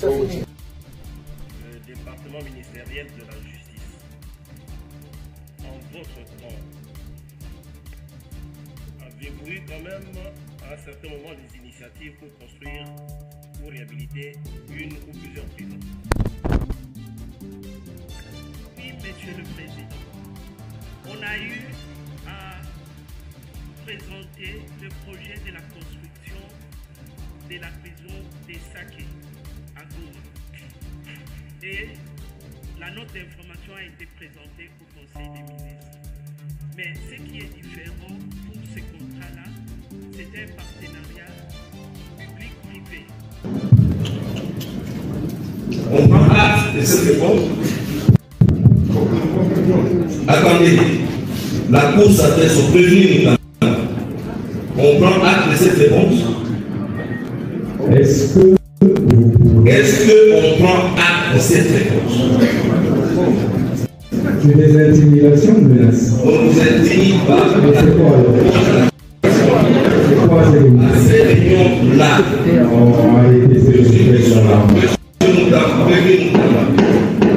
Le département ministériel de la justice, en votre nom, avez-vous eu quand même à un certain moment des initiatives pour construire ou réhabiliter une ou plusieurs prisons? Oui, Monsieur le Président, on a eu à présenter le projet de la construction de la prison des Saké à Goma. Et la note d'information a été présentée au Conseil des ministres. Mais ce qui est différent pour ce contrat-là, c'est un partenariat public-privé. On prend acte de cette réforme. Attendez, la Cour s'adresse au prévenu. On prend acte de cette réponse. Est-ce qu'on prend acte de cette réponse? C'est des intimidations ou menaces? On ne nous intimide pas. C'est quoi alors? C'est quoi ces réunions-là?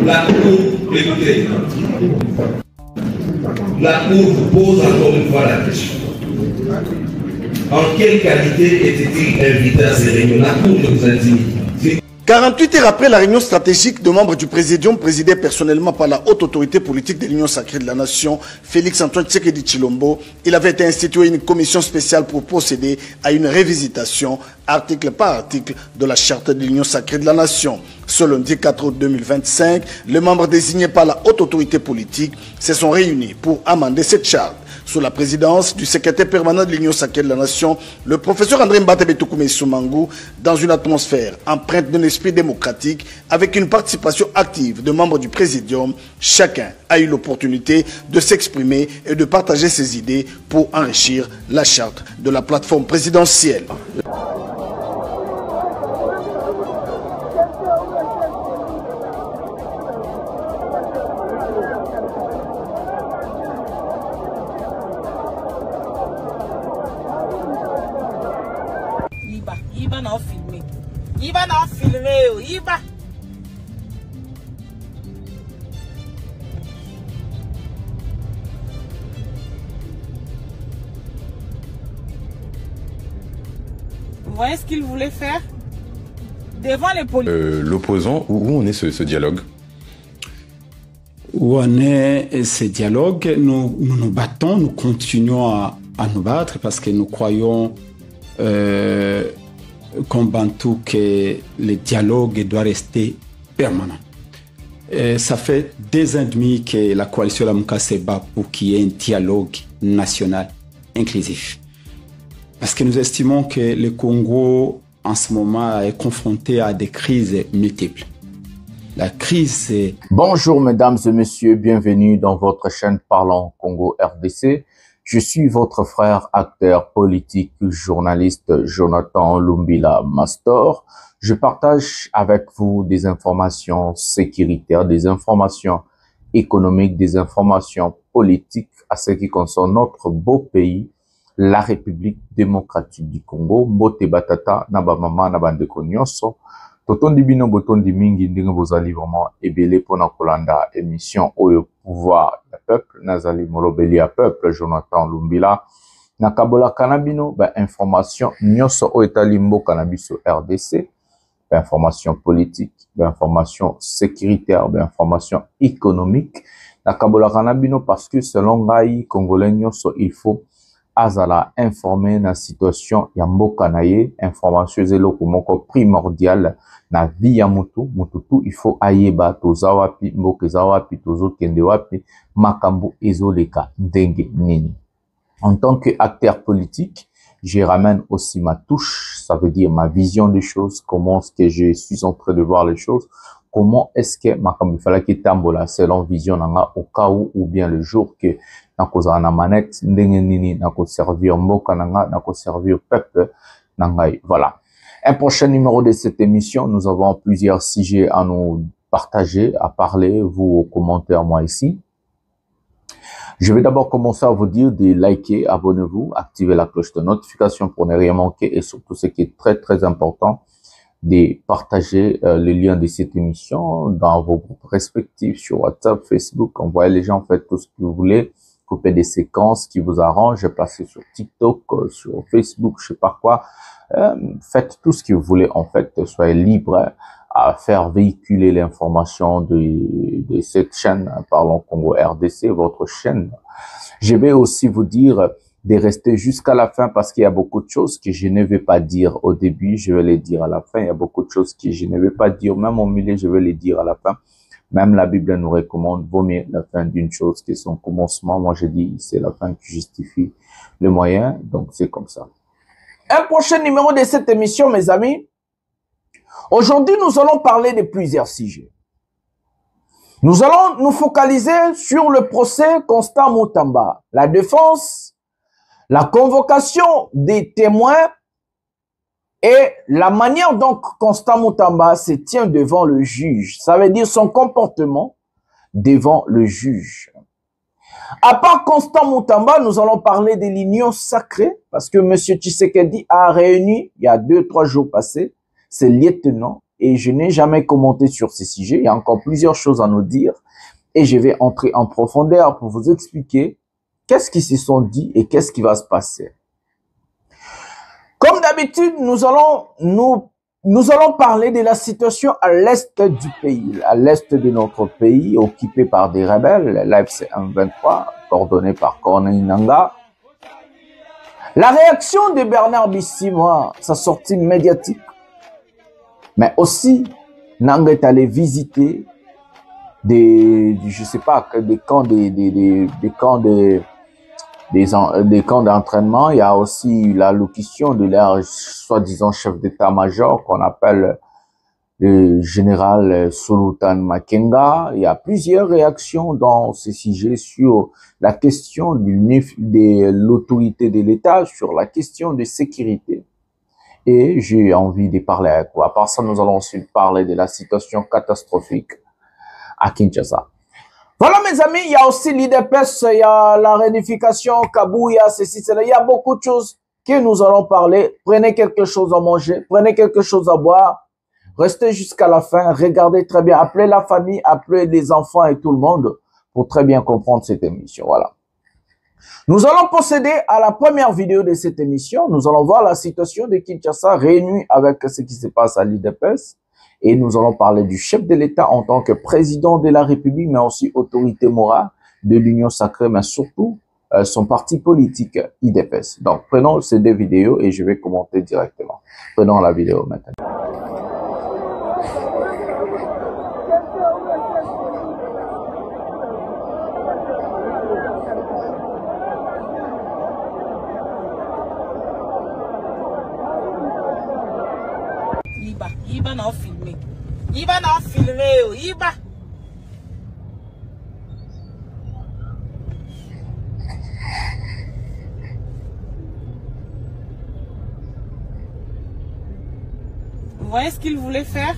La Cour, écoutez, la Cour vous pose encore une fois la question. En quelle qualité était-il invité à ces réunions? La Cour ne vous intimide. 48 heures après la réunion stratégique de membres du Présidium présidée personnellement par la haute autorité politique de l'Union sacrée de la Nation, Félix-Antoine Tshisekedi Tshilombo, il avait été institué une commission spéciale pour procéder à une révisitation, article par article, de la charte de l'Union sacrée de la Nation. Ce lundi 4 août 2025, les membres désignés par la haute autorité politique se sont réunis pour amender cette charte. Sous la présidence du secrétaire permanent de l'Union sacrée de la Nation, le professeur André Mbatabetoukoumé Soumangou, dans une atmosphère empreinte d'un esprit démocratique, avec une participation active de membres du Présidium, chacun a eu l'opportunité de s'exprimer et de partager ses idées pour enrichir la charte de la plateforme présidentielle. Iba n'a filmé. Iba n'a filmé. Iba. Vous voyez ce qu'il voulait faire devant les policiers. L'opposant, où on est ce dialogue? Où on est ce dialogue, nous nous battons, nous continuons à nous battre parce que nous croyons comme Bantou que le dialogue doit rester permanent. Ça fait 2 ans et demi que la coalition Lamuka se bat pour qu'il y ait un dialogue national inclusif. Parce que nous estimons que le Congo en ce moment est confronté à des crises multiples. La crise est... Bonjour mesdames et messieurs, bienvenue dans votre chaîne Parlons Congo RDC. Je suis votre frère, acteur politique, journaliste Jonathan Lumbila Mastor. Je partage avec vous des informations sécuritaires, des informations économiques, des informations politiques à ce qui concerne notre beau pays, la République démocratique du Congo. Mbote batata na ba mama na bandeko nyonso. Totondi bino botondi mingi ndenge bozali vraiment ebele pona kolanda émission Oyo pouvoir le peuple nazali molobeli ya peuple Jonathan Lumbila nakabola kanabino ba information nyonso oyo etali mboka na biso RDC, ba information politique, ba information sécuritaire, ba information économique nakabola kanabino parce que selon ngai congolais nyonso il faut azala informé na situation ya mboka na ye, information zeloko moko primordial na vie ya mutu tu il faut ayeba toza wapi mboka eza wapi tozo kende wapi makambo ezoleka ndenge nini. En tant qu'acteur politique, je ramène aussi ma touche, ça veut dire ma vision des choses, comment est-ce que je suis en train de voir les choses, comment est-ce que makambo fala ki tambola selon vision nanga au cas où ou bien le jour que nakozala na manette ndenge nini nako servir mboka nanga nako servir peuple nangai. Voilà. Un prochain numéro de cette émission, nous avons plusieurs sujets à nous partager, à parler, vous aux commentaires, moi ici. Je vais d'abord commencer à vous dire de liker, abonnez-vous, activez la cloche de notification pour ne rien manquer et surtout ce qui est très très important, de partager les liens de cette émission dans vos groupes respectifs sur WhatsApp, Facebook, envoyez les gens, faites tout ce que vous voulez, coupez des séquences qui vous arrangent, placez sur TikTok, sur Facebook, je sais pas quoi, faites tout ce que vous voulez en fait, soyez libre à faire véhiculer l'information de cette chaîne, Parlons Congo RDC, votre chaîne. Je vais aussi vous dire de rester jusqu'à la fin parce qu'il y a beaucoup de choses que je ne vais pas dire au début, je vais les dire à la fin. Il y a beaucoup de choses que je ne vais pas dire, même au milieu, je vais les dire à la fin. Même la Bible nous recommande, vaut mieux la fin d'une chose que son commencement. Moi, je dis, c'est la fin qui justifie le moyen, donc c'est comme ça. Un prochain numéro de cette émission, mes amis. Aujourd'hui, nous allons parler de plusieurs sujets. Nous allons nous focaliser sur le procès Constant Mutamba, la défense, la convocation des témoins et la manière dont Constant Mutamba se tient devant le juge. Ça veut dire son comportement devant le juge. À part Constant Mutamba, nous allons parler de l'union sacrée parce que M. Tshisekedi a réuni, il y a 2-3 jours passés, ses lieutenants et je n'ai jamais commenté sur ces sujets. Il y a encore plusieurs choses à nous dire et je vais entrer en profondeur pour vous expliquer qu'est-ce qui se sont dit et qu'est-ce qui va se passer. Comme d'habitude, nous allons parler de la situation à l'est du pays, à l'est de notre pays, occupé par des rebelles, l'AFC M23, coordonné par Corneille Nangaa. La réaction de Bernard Bisimwa, sa sortie médiatique, mais aussi Nangaa est allé visiter des camps d'entraînement. Il y a aussi l'allocution de leur soi-disant chef d'état-major qu'on appelle le général Sultan Makenga. Il y a plusieurs réactions dans ce sujet sur la question de l'autorité de l'État, sur la question de sécurité. Et j'ai envie de parler avec vous. À part ça, nous allons ensuite parler de la situation catastrophique à Kinshasa. Voilà mes amis, il y a aussi l'IDPS, il y a la réunification, Kabouya, ceci, cela. Il y a beaucoup de choses que nous allons parler. Prenez quelque chose à manger, prenez quelque chose à boire. Restez jusqu'à la fin, regardez très bien. Appelez la famille, appelez les enfants et tout le monde pour très bien comprendre cette émission. Voilà. Nous allons procéder à la première vidéo de cette émission. Nous allons voir la situation de Kinshasa réunie avec ce qui se passe à l'IDPS. Et nous allons parler du chef de l'État en tant que président de la République, mais aussi autorité morale de l'Union sacrée, mais surtout son parti politique IDPS. Donc, prenons ces deux vidéos et je vais commenter directement. Prenons la vidéo maintenant. Iba na filmé. Iba na filmé. Iba. Vous voyez ce qu'il voulait faire?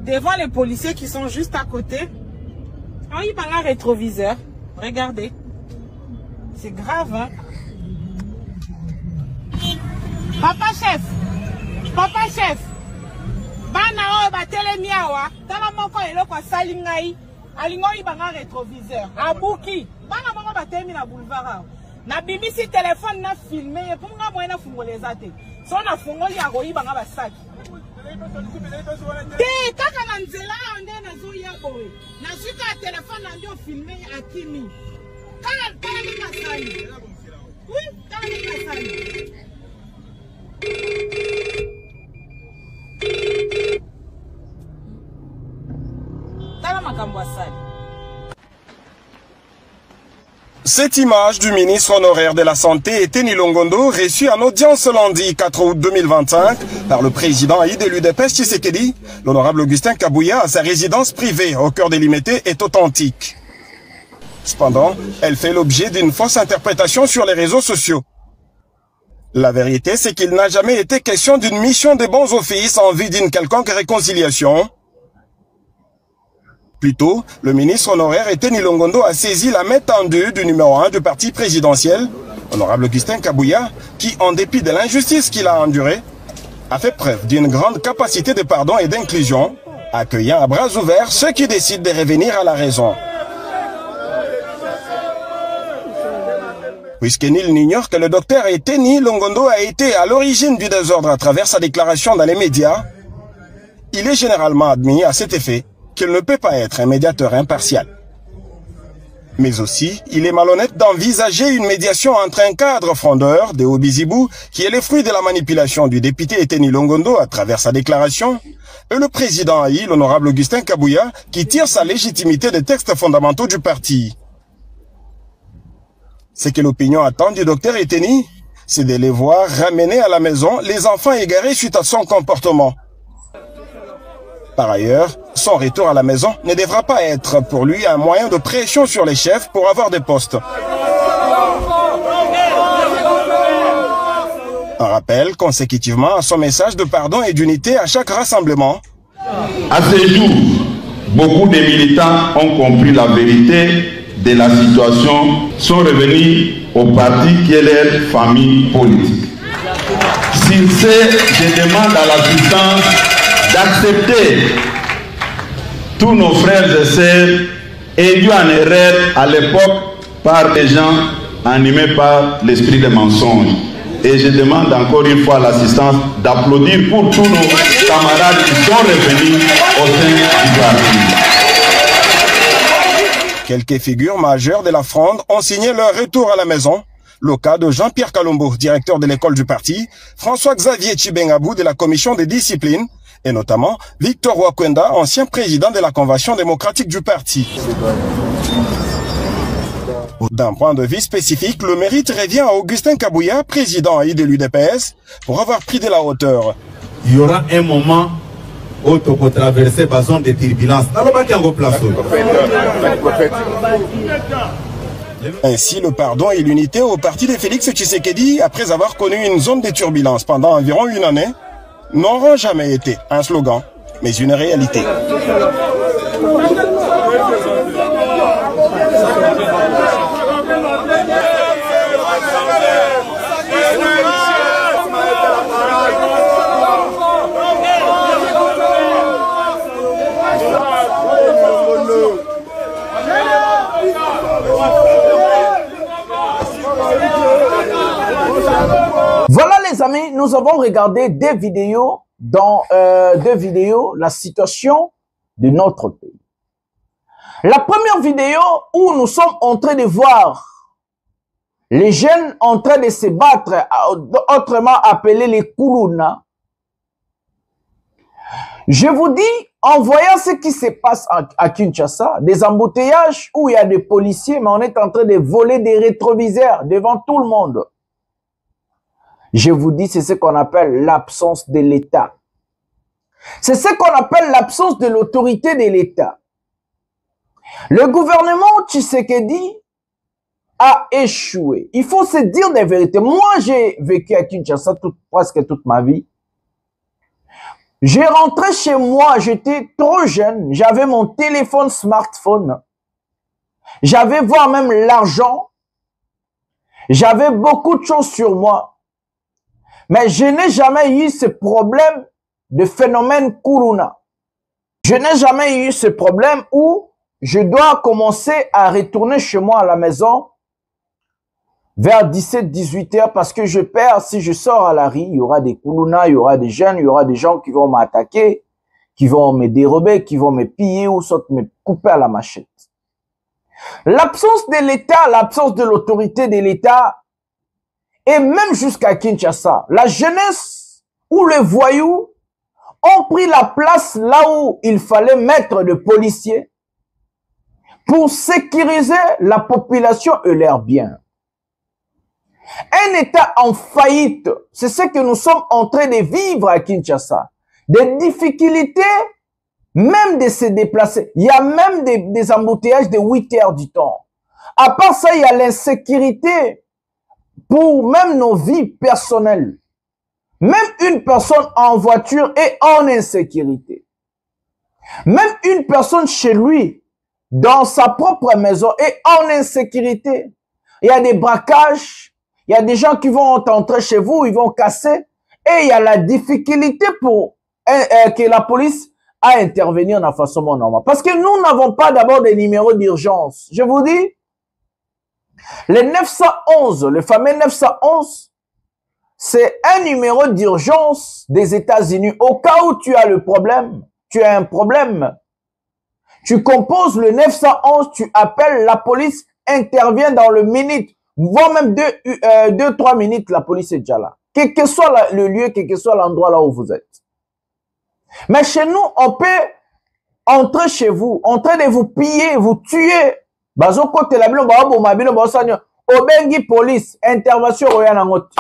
Devant les policiers qui sont juste à côté. Oh, il va un rétroviseur. Regardez. C'est grave, hein? Papa chef. Papa chef. Bana o batele miawa. Tala moko eloko sali ngai. Alingo ibanga rétroviseur. Abuki. Bana moko batemi na boulevard. Na bimisi téléphone na filmer pour nga moyena fungoleza te. So na fungoli ya koyibanga basaki. Te kaka na nzela onde na zo ya boy. Na suka téléphone na ndio filmer akimi. Kala ni kasali. Oui, kala ni kasali. Cette image du ministre honoraire de la Santé, Teni Longondo, reçue en audience lundi 4 août 2025 par le président haï de l'UDPS Tshisekedi, l'honorable Augustin Kabouya, à sa résidence privée au cœur de Limete, est authentique. Cependant, elle fait l'objet d'une fausse interprétation sur les réseaux sociaux. La vérité, c'est qu'il n'a jamais été question d'une mission de bons offices en vue d'une quelconque réconciliation. Plutôt, le ministre honoraire Eteni Longondo a saisi la main tendue du numéro 1 du parti présidentiel, honorable Augustin Kabouya, qui, en dépit de l'injustice qu'il a endurée, a fait preuve d'une grande capacité de pardon et d'inclusion, accueillant à bras ouverts ceux qui décident de revenir à la raison. Puisque nul n'ignore que le docteur Eteni Longondo a été à l'origine du désordre à travers sa déclaration dans les médias, il est généralement admis à cet effet qu'il ne peut pas être un médiateur impartial. Mais aussi, il est malhonnête d'envisager une médiation entre un cadre frondeur de Obizibou, qui est le fruit de la manipulation du député Eteni Longondo à travers sa déclaration, et le président haï, l'honorable Augustin Kabouya, qui tire sa légitimité des textes fondamentaux du parti. Ce que l'opinion attend du docteur Eteni, c'est de les voir ramener à la maison les enfants égarés suite à son comportement. Par ailleurs, son retour à la maison ne devra pas être pour lui un moyen de pression sur les chefs pour avoir des postes. Un rappel consécutivement à son message de pardon et d'unité à chaque rassemblement. À ce jour, beaucoup de militants ont compris la vérité de la situation, sont revenus au parti qui est leur famille politique. S'il sait, je demande à l'assistance d'accepter tous nos frères et sœurs induits en erreur à l'époque par des gens animés par l'esprit de mensonge. Et je demande encore une fois à l'assistance d'applaudir pour tous nos camarades qui sont revenus au sein du parti. Quelques figures majeures de la fronde ont signé leur retour à la maison. Le cas de Jean-Pierre Kalombo, directeur de l'école du parti, François-Xavier Chibengabou de la commission des disciplines, et notamment Victor Wakwenda, ancien président de la Convention démocratique du parti. D'un point de vue spécifique, le mérite revient à Augustin Kabouya, président haï de l'UDPS, pour avoir pris de la hauteur. Il y aura un moment où tu peux traverser la zone de turbulence. Ainsi, le pardon et l'unité au parti de Félix Tshisekedi, après avoir connu une zone de turbulence pendant environ une année, n'auront jamais été un slogan, mais une réalité. Voilà les amis, nous avons regardé deux vidéos la situation de notre pays. La première vidéo où nous sommes en train de voir les jeunes en train de se battre, autrement appelés les Kuluna. Je vous dis, en voyant ce qui se passe à Kinshasa, des embouteillages où il y a des policiers, mais on est en train de voler des rétroviseurs devant tout le monde. Je vous dis, c'est ce qu'on appelle l'absence de l'État. C'est ce qu'on appelle l'absence de l'autorité de l'État. Le gouvernement Tshisekedi a échoué. Il faut se dire des vérités. Moi, j'ai vécu à Kinshasa presque toute ma vie. J'ai rentré chez moi, j'étais trop jeune. J'avais mon téléphone smartphone. J'avais voire même l'argent. J'avais beaucoup de choses sur moi. Mais je n'ai jamais eu ce problème de phénomène Kuluna. Je n'ai jamais eu ce problème où je dois commencer à retourner chez moi à la maison vers 17-18 heures parce que je perds. Si je sors à la rue, il y aura des Kuluna, il y aura des jeunes, il y aura des gens qui vont m'attaquer, qui vont me dérober, qui vont me piller ou soit me couper à la machette. L'absence de l'État, l'absence de l'autorité de l'État, et même jusqu'à Kinshasa, la jeunesse ou les voyous ont pris la place là où il fallait mettre de policiers pour sécuriser la population et leurs biens. Un État en faillite, c'est ce que nous sommes en train de vivre à Kinshasa. Des difficultés, même de se déplacer. Il y a même des embouteillages de 8 heures du temps. À part ça, il y a l'insécurité pour même nos vies personnelles. Même une personne en voiture est en insécurité. Même une personne chez lui, dans sa propre maison, est en insécurité. Il y a des braquages, il y a des gens qui vont entrer chez vous, ils vont casser, et il y a la difficulté pour que la police a intervenir de façon normale. Parce que nous n'avons pas d'abord des numéros d'urgence. Je vous dis, le 911, le fameux 911, c'est un numéro d'urgence des États-Unis. Au cas où tu as le problème, tu as un problème, tu composes le 911, tu appelles, la police intervient dans le minute, voire même 2-3 minutes, la police est déjà là. Quel que soit le lieu, quel que soit l'endroit là où vous êtes. Mais chez nous, on peut entrer chez vous, en train de vous piller, vous tuer. Bazo kote la bilo ba bo mabilo ba sanyo. Obengi police, intervention royale ngoti.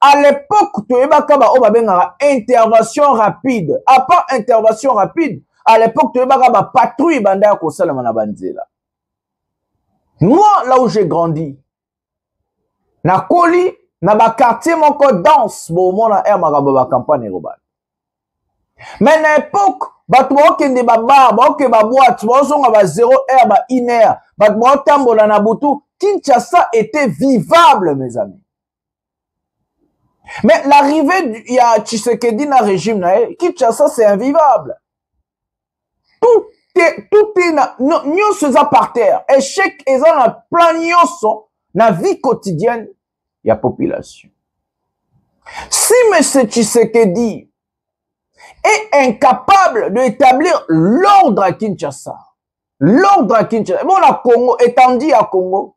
À l'époque, tu es bakaba o babenga intervention rapide. À part intervention rapide, à l'époque tu es bakaba patrouille banda ko sala na banzela. Moi là où j'ai grandi, na koli na ba quartier moko danse bo mona air magaba ba campagne robal. Mais à l'époque, bato bakende ba bar, baoke ba boîte, bazonga ba 0 heure ba 1 heure, bato batambola na butu, Kinshasa était vivable mes amis. Mais l'arrivée il y a Tshisekedi na régime na Kinshasa c'est invivable. Tout est nyonso za par terre, échec et ça na plan nyonso na vie quotidienne il y a population. Si monsieur Tshisekedi est incapable d'établir l'ordre à Kinshasa. L'ordre à Kinshasa. Bon, la Congo, étendu à Congo,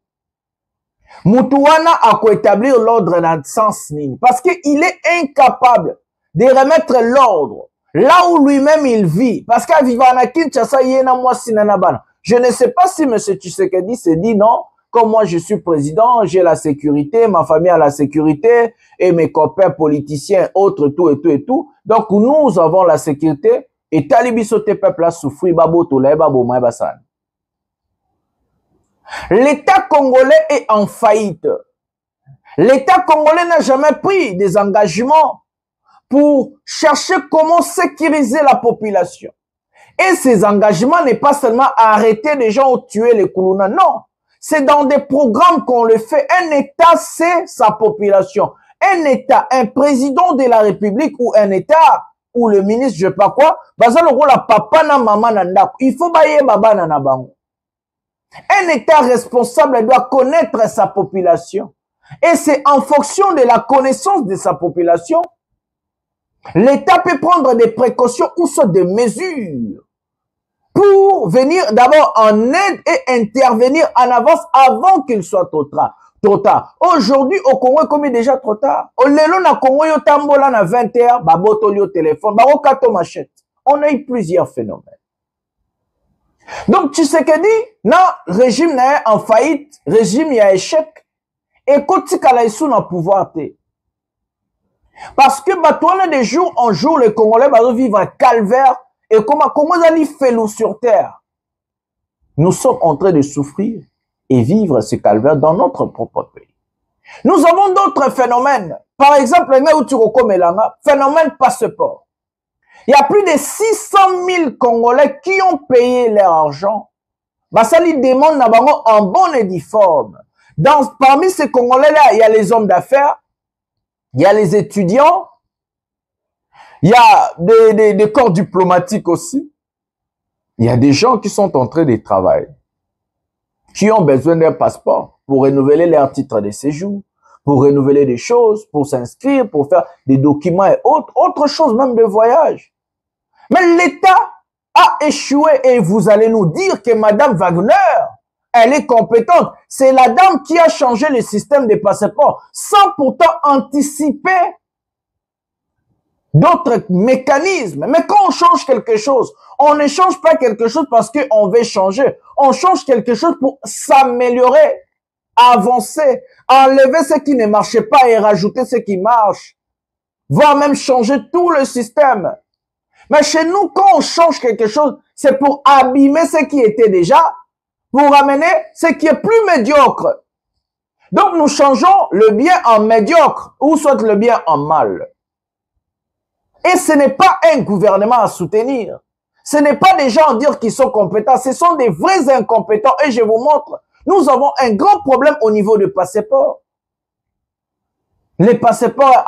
Moutouana a établir l'ordre dans le sens nini. Parce qu'il est incapable de remettre l'ordre là où lui-même il vit. Parce qu'à vivre à Kinshasa, il y a moi sinanabana. Je ne sais pas si M. Tshisekedi se dit non. Comme moi, je suis président, j'ai la sécurité, ma famille a la sécurité, et mes copains politiciens, autres, tout et tout et tout. Donc, nous avons la sécurité, et Talibisote peuple a souffert, l'État congolais est en faillite. L'État congolais n'a jamais pris des engagements pour chercher comment sécuriser la population. Et ces engagements n'est pas seulement arrêter les gens ou tuer les Koulouna, non. C'est dans des programmes qu'on le fait. Un État, c'est sa population. Un État, un président de la République ou un État, ou le ministre, je sais pas quoi, la papa na maman na il faut bailler baba na bango. Un État responsable doit connaître sa population. Et c'est en fonction de la connaissance de sa population, l'État peut prendre des précautions ou soit des mesures pour venir d'abord en aide et intervenir en avance avant qu'il soit trop tard. Aujourd'hui, au Congo, comme il est déjà trop tard. Au Lelo, na Congo, yo tambola na 20h, baboto li au téléphone, baro kato machette. On a eu plusieurs phénomènes. Donc, Tshisekedi, na régime na en faillite, régime y a échec, et kotika la isu na pouvoir te. Parce que, batouane de jour en jour, les Congolais, vivent un calvaire. Et comment Zali fait l'eau sur terre? Nous sommes en train de souffrir et vivre ce calvaire dans notre propre pays. Nous avons d'autres phénomènes. Par exemple, phénomène passeport. Il y a plus de 600 000 Congolais qui ont payé leur argent. Basali demande d'abord en bonne et due forme. Parmi ces Congolais-là, il y a les hommes d'affaires, il y a les étudiants, il y a des corps diplomatiques aussi. Il y a des gens qui sont en train de travailler, qui ont besoin d'un passeport pour renouveler leur titre de séjour, pour renouveler des choses, pour s'inscrire, pour faire des documents et autre chose même de voyage. Mais l'État a échoué et vous allez nous dire que Madame Wagner, elle est compétente. C'est la dame qui a changé le système des passeports sans pourtant anticiper d'autres mécanismes. Mais quand on change quelque chose, on ne change pas quelque chose parce qu'on veut changer. On change quelque chose pour s'améliorer, avancer, enlever ce qui ne marchait pas et rajouter ce qui marche. Voire même changer tout le système. Mais chez nous, quand on change quelque chose, c'est pour abîmer ce qui était déjà, pour amener ce qui est plus médiocre. Donc nous changeons le bien en médiocre ou soit le bien en mal. Et ce n'est pas un gouvernement à soutenir. Ce n'est pas des gens à dire qu'ils sont compétents. Ce sont des vrais incompétents. Et je vous montre, nous avons un grand problème au niveau du passeport. Les passeports,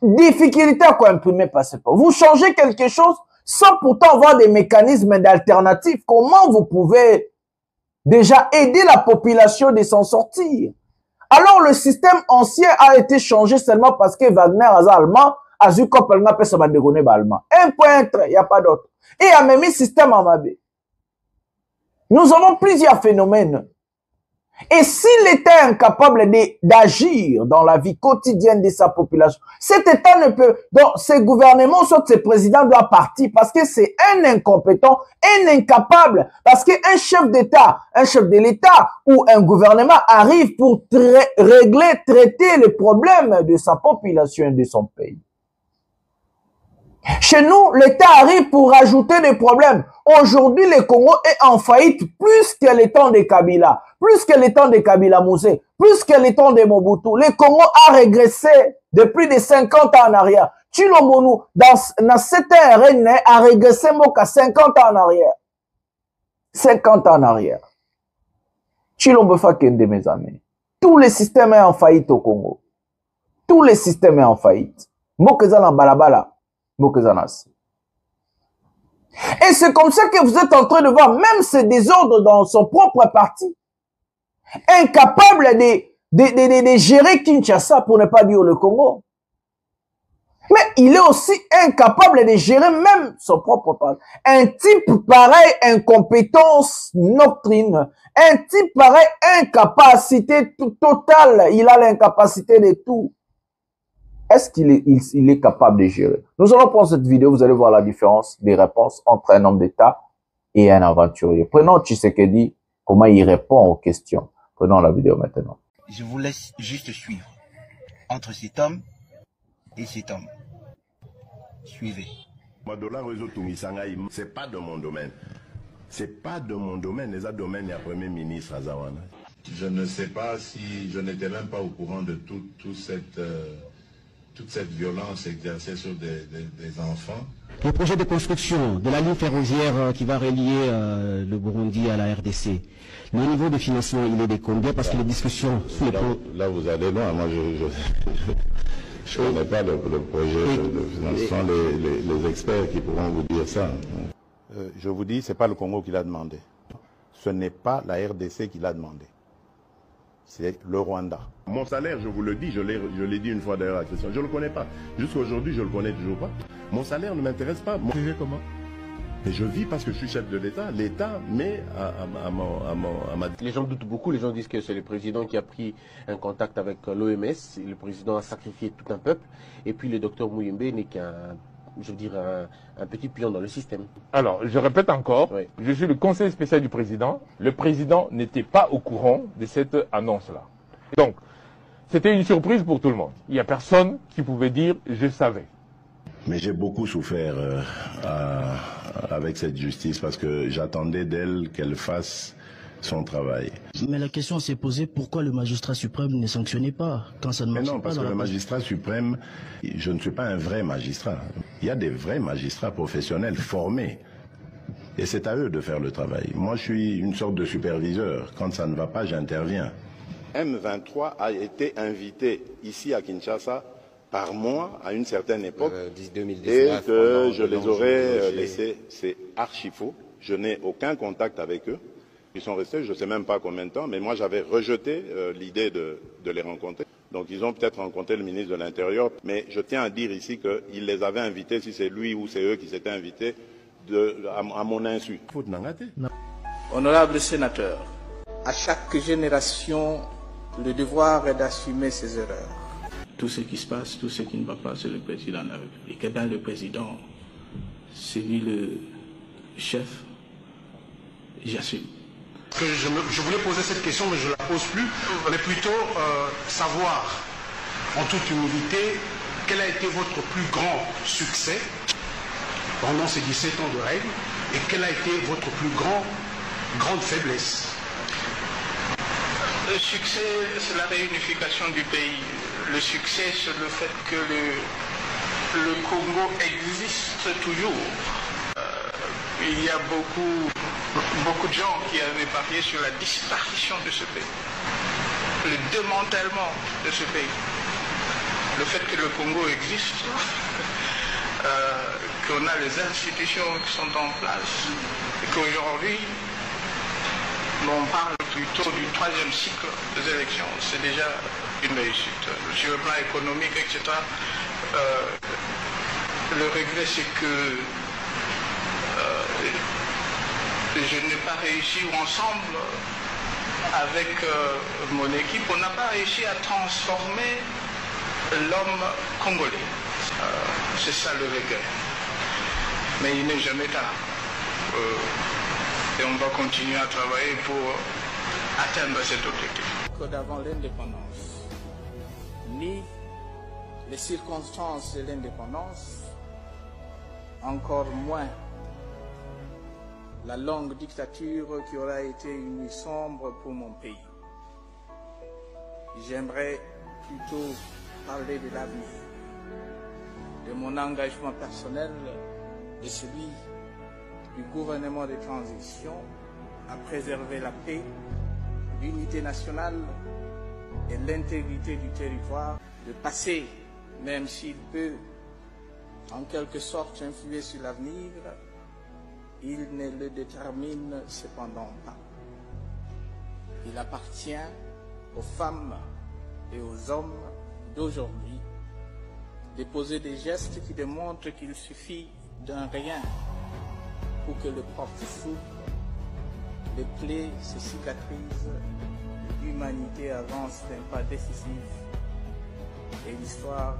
difficulté à quoi imprimer passeport. Vous changez quelque chose sans pourtant avoir des mécanismes d'alternative. Comment vous pouvez déjà aider la population de s'en sortir? Alors le système ancien a été changé seulement parce que Wagner a allemand, a vu qu'on a fait allemand. Un pointre, il n'y a pas d'autre. Et a même mis système en mabé. Nous avons plusieurs phénomènes. Et s'il était incapable d'agir dans la vie quotidienne de sa population, cet État ne peut, donc ses gouvernements, soit ses présidents doivent partir parce que c'est un incompétent, un incapable, parce qu'un chef d'État, un chef de l'État ou un gouvernement arrive pour régler, traiter les problèmes de sa population et de son pays. Chez nous, l'État arrive pour rajouter des problèmes. Aujourd'hui, le Congo est en faillite plus que le temps de Kabila, plus que le temps de Kabila Moussé, plus que le temps de Mobutu. Le Congo a régressé de plus de 50 ans en arrière. Tshilombo, dans cette RN, a régressé à 50 ans en arrière. 50 ans en arrière. Tshilombo Fakende, mes amis. Tout le système est en faillite au Congo. Tout le système est en faillite. Mokezan en balabala. Et c'est comme ça que vous êtes en train de voir même ce désordre dans son propre parti. Incapable de gérer Kinshasa pour ne pas dire le Congo. Mais il est aussi incapable de gérer même son propre parti. Un type pareil, incompétence nocturne. Un type pareil, incapacité totale. Il a l'incapacité de tout. Est-ce qu'il est capable de gérer? Nous allons prendre cette vidéo, vous allez voir la différence des réponses entre un homme d'État et un aventurier. Prenons Tshisekedi, comment il répond aux questions. Prenons la vidéo maintenant. Je vous laisse juste suivre. Entre cet homme et cet homme. Suivez. C'est pas de mon domaine. C'est pas de mon domaine. Les domaines, il y a Premier ministre Azawana. Je ne sais pas si je n'étais même pas au courant de toute cette violence exercée sur des enfants. Le projet de construction de la ligne ferroviaire qui va relier le Burundi à la RDC, le niveau de financement, il est de combien? Parce que les discussions... Là, vous allez loin. Moi, je ne connais pas le projet de financement, les experts qui pourront vous dire ça. Je vous dis, ce n'est pas le Congo qui l'a demandé. Ce n'est pas la RDC qui l'a demandé. C'est le Rwanda. Mon salaire, je vous le dis, je l'ai dit une fois d'ailleurs à Christian, je ne le connais pas. Jusqu'à aujourd'hui, je ne le connais toujours pas. Mon salaire ne m'intéresse pas. Vous vivez comment? Mais je vis parce que je suis chef de l'État. L'État met à ma... Les gens doutent beaucoup, les gens disent que c'est le président qui a pris un contact avec l'OMS. Le président a sacrifié tout un peuple. Et puis le docteur Mouyembe n'est qu'un... je veux dire, un petit pion dans le système. Alors, je répète encore, oui. Je suis le conseiller spécial du président. Le président n'était pas au courant de cette annonce-là. Donc, c'était une surprise pour tout le monde. Il n'y a personne qui pouvait dire « je savais ». Mais j'ai beaucoup souffert avec cette justice parce que j'attendais d'elle qu'elle fasse son travail. Mais la question s'est posée, pourquoi le magistrat suprême ne sanctionnait pas quand ça ne marche pas? Non, parce que le magistrat suprême, je ne suis pas un vrai magistrat. Il y a des vrais magistrats professionnels formés. Et c'est à eux de faire le travail. Moi, je suis une sorte de superviseur. Quand ça ne va pas, j'interviens. M23 a été invité ici à Kinshasa par moi à une certaine époque. 2019, et que je les aurais laissés. C'est archi faux. Je n'ai aucun contact avec eux. Ils sont restés, je ne sais même pas combien de temps, mais moi j'avais rejeté l'idée de les rencontrer. Donc ils ont peut-être rencontré le ministre de l'Intérieur, mais je tiens à dire ici qu'il les avait invités, si c'est lui ou c'est eux qui s'étaient invités, à mon insu. Honorable sénateur, à chaque génération, le devoir est d'assumer ses erreurs. Tout ce qui se passe, tout ce qui ne va pas, c'est le président de la République. Et bien le président, c'est lui le chef, j'assume. Je voulais poser cette question, mais je ne la pose plus, mais plutôt savoir, en toute humilité, quel a été votre plus grand succès pendant ces 17 ans de règne et quelle a été votre plus grande faiblesse. Le succès, c'est la réunification du pays. Le succès, c'est le fait que le Congo existe toujours. Il y a beaucoup de gens qui avaient parié sur la disparition de ce pays, le démantèlement de ce pays. Le fait que le Congo existe, qu'on a les institutions qui sont en place, et qu'aujourd'hui, on parle plutôt du 3e cycle des élections. C'est déjà une réussite. Sur le plan économique, etc., le regret, c'est que je n'ai pas réussi, ou ensemble, avec mon équipe, on n'a pas réussi à transformer l'homme congolais. C'est ça le regret. Mais il n'est jamais tard. Et on va continuer à travailler pour atteindre cet objectif. Que d'avant l'indépendance, ni les circonstances de l'indépendance, encore moins la longue dictature qui aura été une nuit sombre pour mon pays. J'aimerais plutôt parler de l'avenir, de mon engagement personnel et celui du gouvernement de transition à préserver la paix, l'unité nationale et l'intégrité du territoire. Le passé, même s'il peut en quelque sorte influer sur l'avenir, il ne le détermine cependant pas. Il appartient aux femmes et aux hommes d'aujourd'hui de poser des gestes qui démontrent qu'il suffit d'un rien pour que le porte s'ouvre, les plaies se cicatrisent, l'humanité avance d'un pas décisif et l'histoire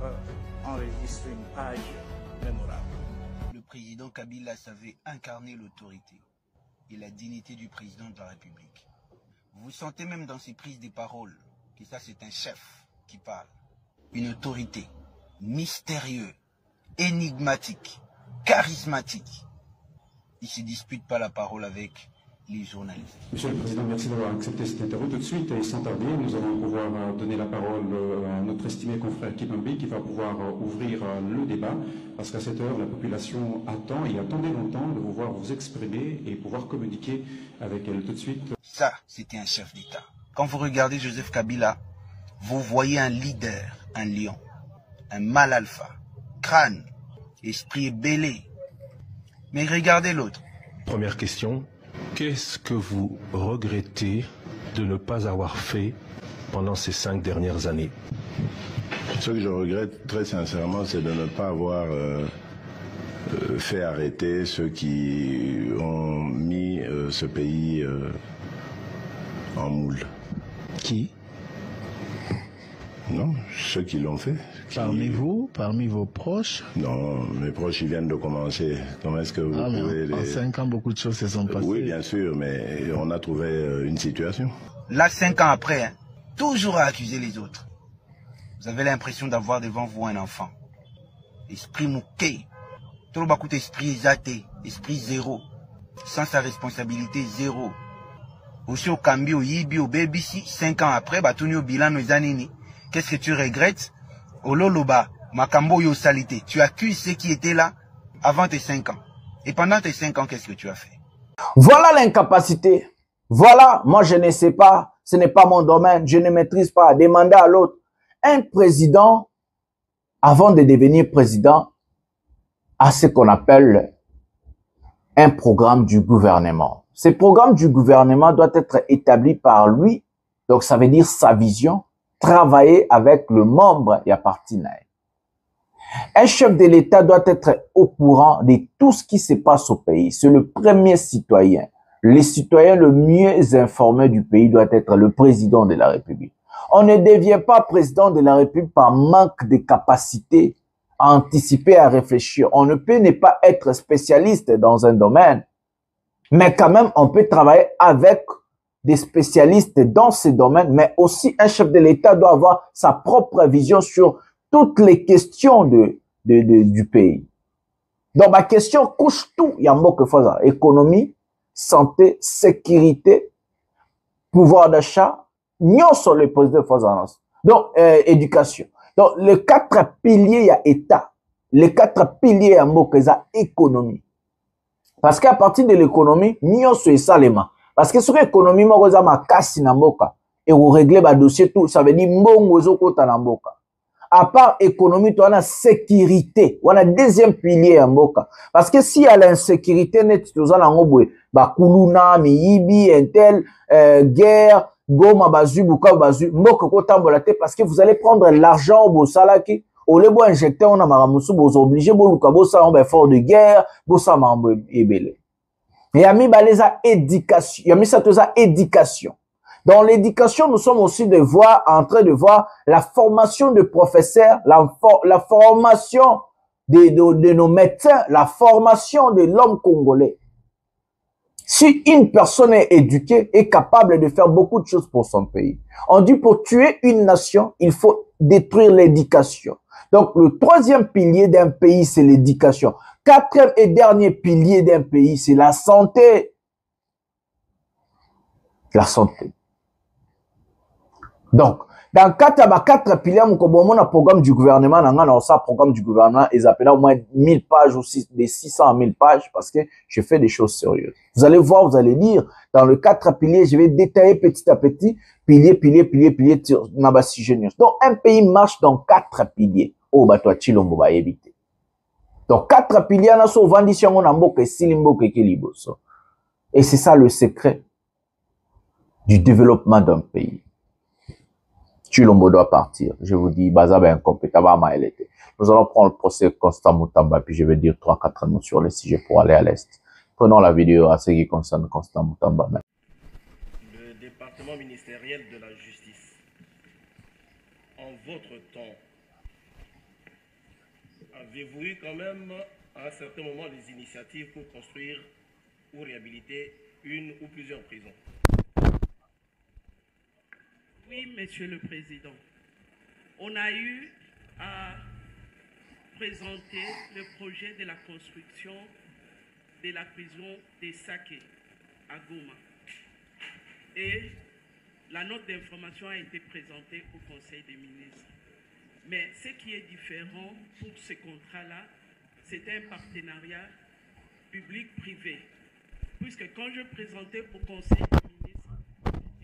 enregistre une page mémorable. Le président Kabila savait incarner l'autorité et la dignité du président de la République. Vous sentez même dans ses prises de parole que ça c'est un chef qui parle. Une autorité mystérieuse, énigmatique, charismatique. Il ne se dispute pas la parole avec les journalistes. Monsieur le Président, merci d'avoir accepté cette interview. Tout de suite et sans tarder, nous allons pouvoir donner la parole à notre estimé confrère Kipembe qui va pouvoir ouvrir le débat parce qu'à cette heure, la population attend et attendait longtemps de vous voir vous exprimer et pouvoir communiquer avec elle. Tout de suite. Ça, c'était un chef d'État. Quand vous regardez Joseph Kabila, vous voyez un leader, un lion, un mâle alpha, crâne, esprit ébélé. Mais regardez l'autre. Première question. Qu'est-ce que vous regrettez de ne pas avoir fait pendant ces 5 dernières années? Ce que je regrette très sincèrement, c'est de ne pas avoir fait arrêter ceux qui ont mis ce pays en moule. Qui? Non, ceux qui l'ont fait. Parmi vous, parmi vos proches? Non, mes proches, ils viennent de commencer. Comment est-ce que vous pouvez... En 5 ans, beaucoup de choses se sont passées. Oui, bien sûr, mais on a trouvé une situation. Là, 5 ans après, hein, toujours à accuser les autres. Vous avez l'impression d'avoir devant vous un enfant. Esprit mouqué. Tout le monde esprit exaté, esprit zéro. Sans sa responsabilité, zéro. Aussi au Kambi, au Yibi, au BBC, 5 ans après, bah, tout au bilan, nos années. Qu'est-ce que tu regrettes? Ololoba, Makambo yo salité. Tu accuses ceux qui étaient là avant tes 5 ans. Et pendant tes 5 ans, qu'est-ce que tu as fait? Voilà l'incapacité. Voilà, moi je ne sais pas. Ce n'est pas mon domaine. Je ne maîtrise pas. Demandez à l'autre. Un président, avant de devenir président, a ce qu'on appelle un programme du gouvernement. Ce programme du gouvernement doit être établi par lui. Donc ça veut dire sa vision. Travailler avec le membre et appartenir. Un chef de l'État doit être au courant de tout ce qui se passe au pays. C'est le premier citoyen. Le citoyen le mieux informé du pays doit être le président de la République. On ne devient pas président de la République par manque de capacité à anticiper, à réfléchir. On ne peut ne pas être spécialiste dans un domaine, mais quand même, on peut travailler avec des spécialistes dans ces domaines, mais aussi un chef de l'État doit avoir sa propre vision sur toutes les questions du pays. Donc, ma question couche tout. Il y a un mot que faut ça. Économie, santé, sécurité, pouvoir d'achat, Nous sommes les présidents de France. Donc, éducation. Donc, les 4 piliers, il y a État. Les 4 piliers, il y a économie. Parce qu'à partir de l'économie, nous sommes salement. Parce que sur l'économie, nous sommes casse na mboka. Et vous réglez le dossier tout. Ça veut dire mbongo zokota na mboka. À part économie, tu as la sécurité. On a deuxième pilier à mboka. Parce que si y a l'insécurité, tu as la kuluna, miyibi, intel, guerre, goma, bazu, buka, bazu, mboka kotambola te parce que vous allez prendre l'argent au salaki. Au lieu d'injecter, on a maramusu, vous obligez, vous avez un effort de guerre, vous avez un ébélé. Et à mi baleza éducation. Il y a mis ça tout ça éducation. Dans l'éducation, nous sommes aussi en train de voir la formation de professeurs, la formation de nos médecins, la formation de l'homme congolais. Si une personne est éduquée, est capable de faire beaucoup de choses pour son pays. On dit pour tuer une nation, il faut détruire l'éducation. Donc le 3e pilier d'un pays, c'est l'éducation. 4e et dernier pilier d'un pays, c'est la santé. La santé. Donc, dans 4 piliers, on a un programme du gouvernement, programme du gouvernement, ils appellent au moins 1000 pages ou des 600 à 1000 pages parce que je fais des choses sérieuses. Vous allez voir, vous allez lire, dans le 4 piliers, je vais détailler petit à petit, pilier, donc, un pays marche dans 4 piliers. Oh, bah, toi, Chilombo va éviter. Donc, 4 piliers, on a souvent dit, et c'est ça le secret du développement d'un pays. Chilombo doit partir. Je vous dis, Baza est incompétent. Nous allons prendre le procès Constant Moutamba, puis je vais dire 3-4 mots sur les sujets pour aller à l'Est. Prenons la vidéo à ce qui concerne Constant Moutamba. Le département ministériel de la justice, en votre temps, avez-vous eu quand même à un certain moment des initiatives pour construire ou réhabiliter une ou plusieurs prisons? Oui, Monsieur le Président. On a eu à présenter le projet de la construction de la prison des Saké à Goma. Et la note d'information a été présentée au Conseil des ministres. Mais ce qui est différent pour ce contrat-là, c'est un partenariat public-privé. Puisque quand je présentais au Conseil des ministres,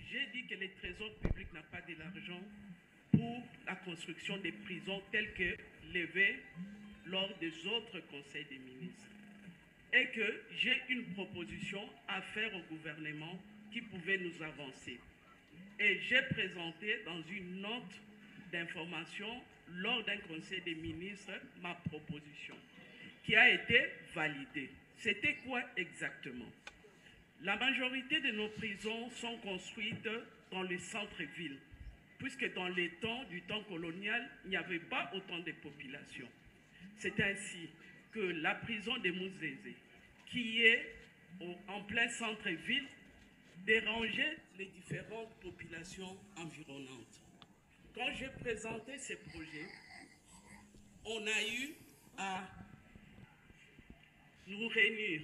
j'ai dit que le Trésor public n'a pas de l'argent pour la construction des prisons telles que levées lors des autres conseils des ministres. Et que j'ai une proposition à faire au gouvernement qui pouvait nous avancer. Et j'ai présenté dans une note d'information lors d'un conseil des ministres ma proposition qui a été validée. C'était quoi exactement? La majorité de nos prisons sont construites dans les centres-villes, puisque dans les temps du temps colonial, il n'y avait pas autant de population. C'est ainsi que la prison de Mouzézé, qui est en plein centre-ville, dérangeait les différentes populations environnantes. Quand j'ai présenté ces projets, on a eu à nous réunir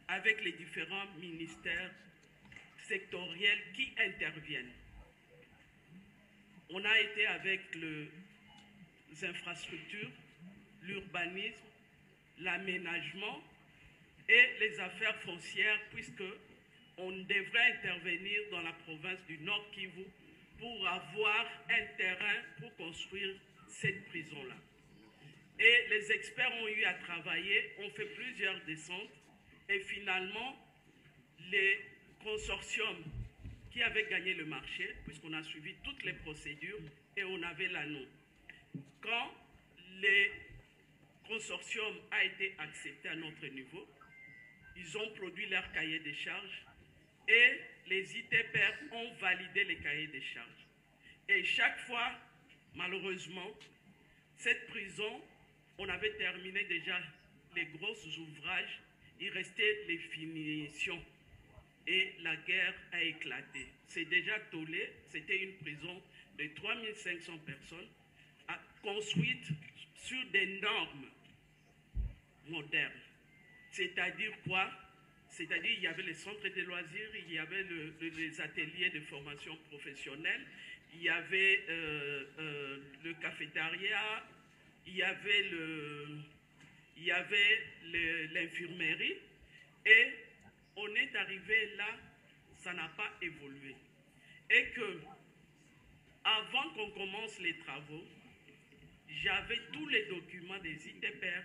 avec les différents ministères sectoriels qui interviennent. On a été avec les infrastructures, l'urbanisme, l'aménagement et les affaires foncières, puisque on devrait intervenir dans la province du Nord Kivu pour avoir un terrain pour construire cette prison-là. Et les experts ont eu à travailler, ont fait plusieurs descentes, et finalement, les consortiums qui avaient gagné le marché, puisqu'on a suivi toutes les procédures et on avait l'anneau. Quand le consortium a été accepté à notre niveau, ils ont produit leur cahier des charges et les ITPR ont validé les cahiers des charges. Et chaque fois, malheureusement, cette prison, on avait terminé déjà les gros ouvrages, il restait les finitions et la guerre a éclaté. C'est déjà tollé, c'était une prison de 3500 personnes construite sur des normes modernes. C'est-à-dire quoi? c'est-à-dire il y avait les centres de loisirs, il y avait les ateliers de formation professionnelle, il y avait le cafétéria, il y avait l'infirmerie, et on est arrivé là, ça n'a pas évolué. Et que, avant qu'on commence les travaux, j'avais tous les documents des ITPR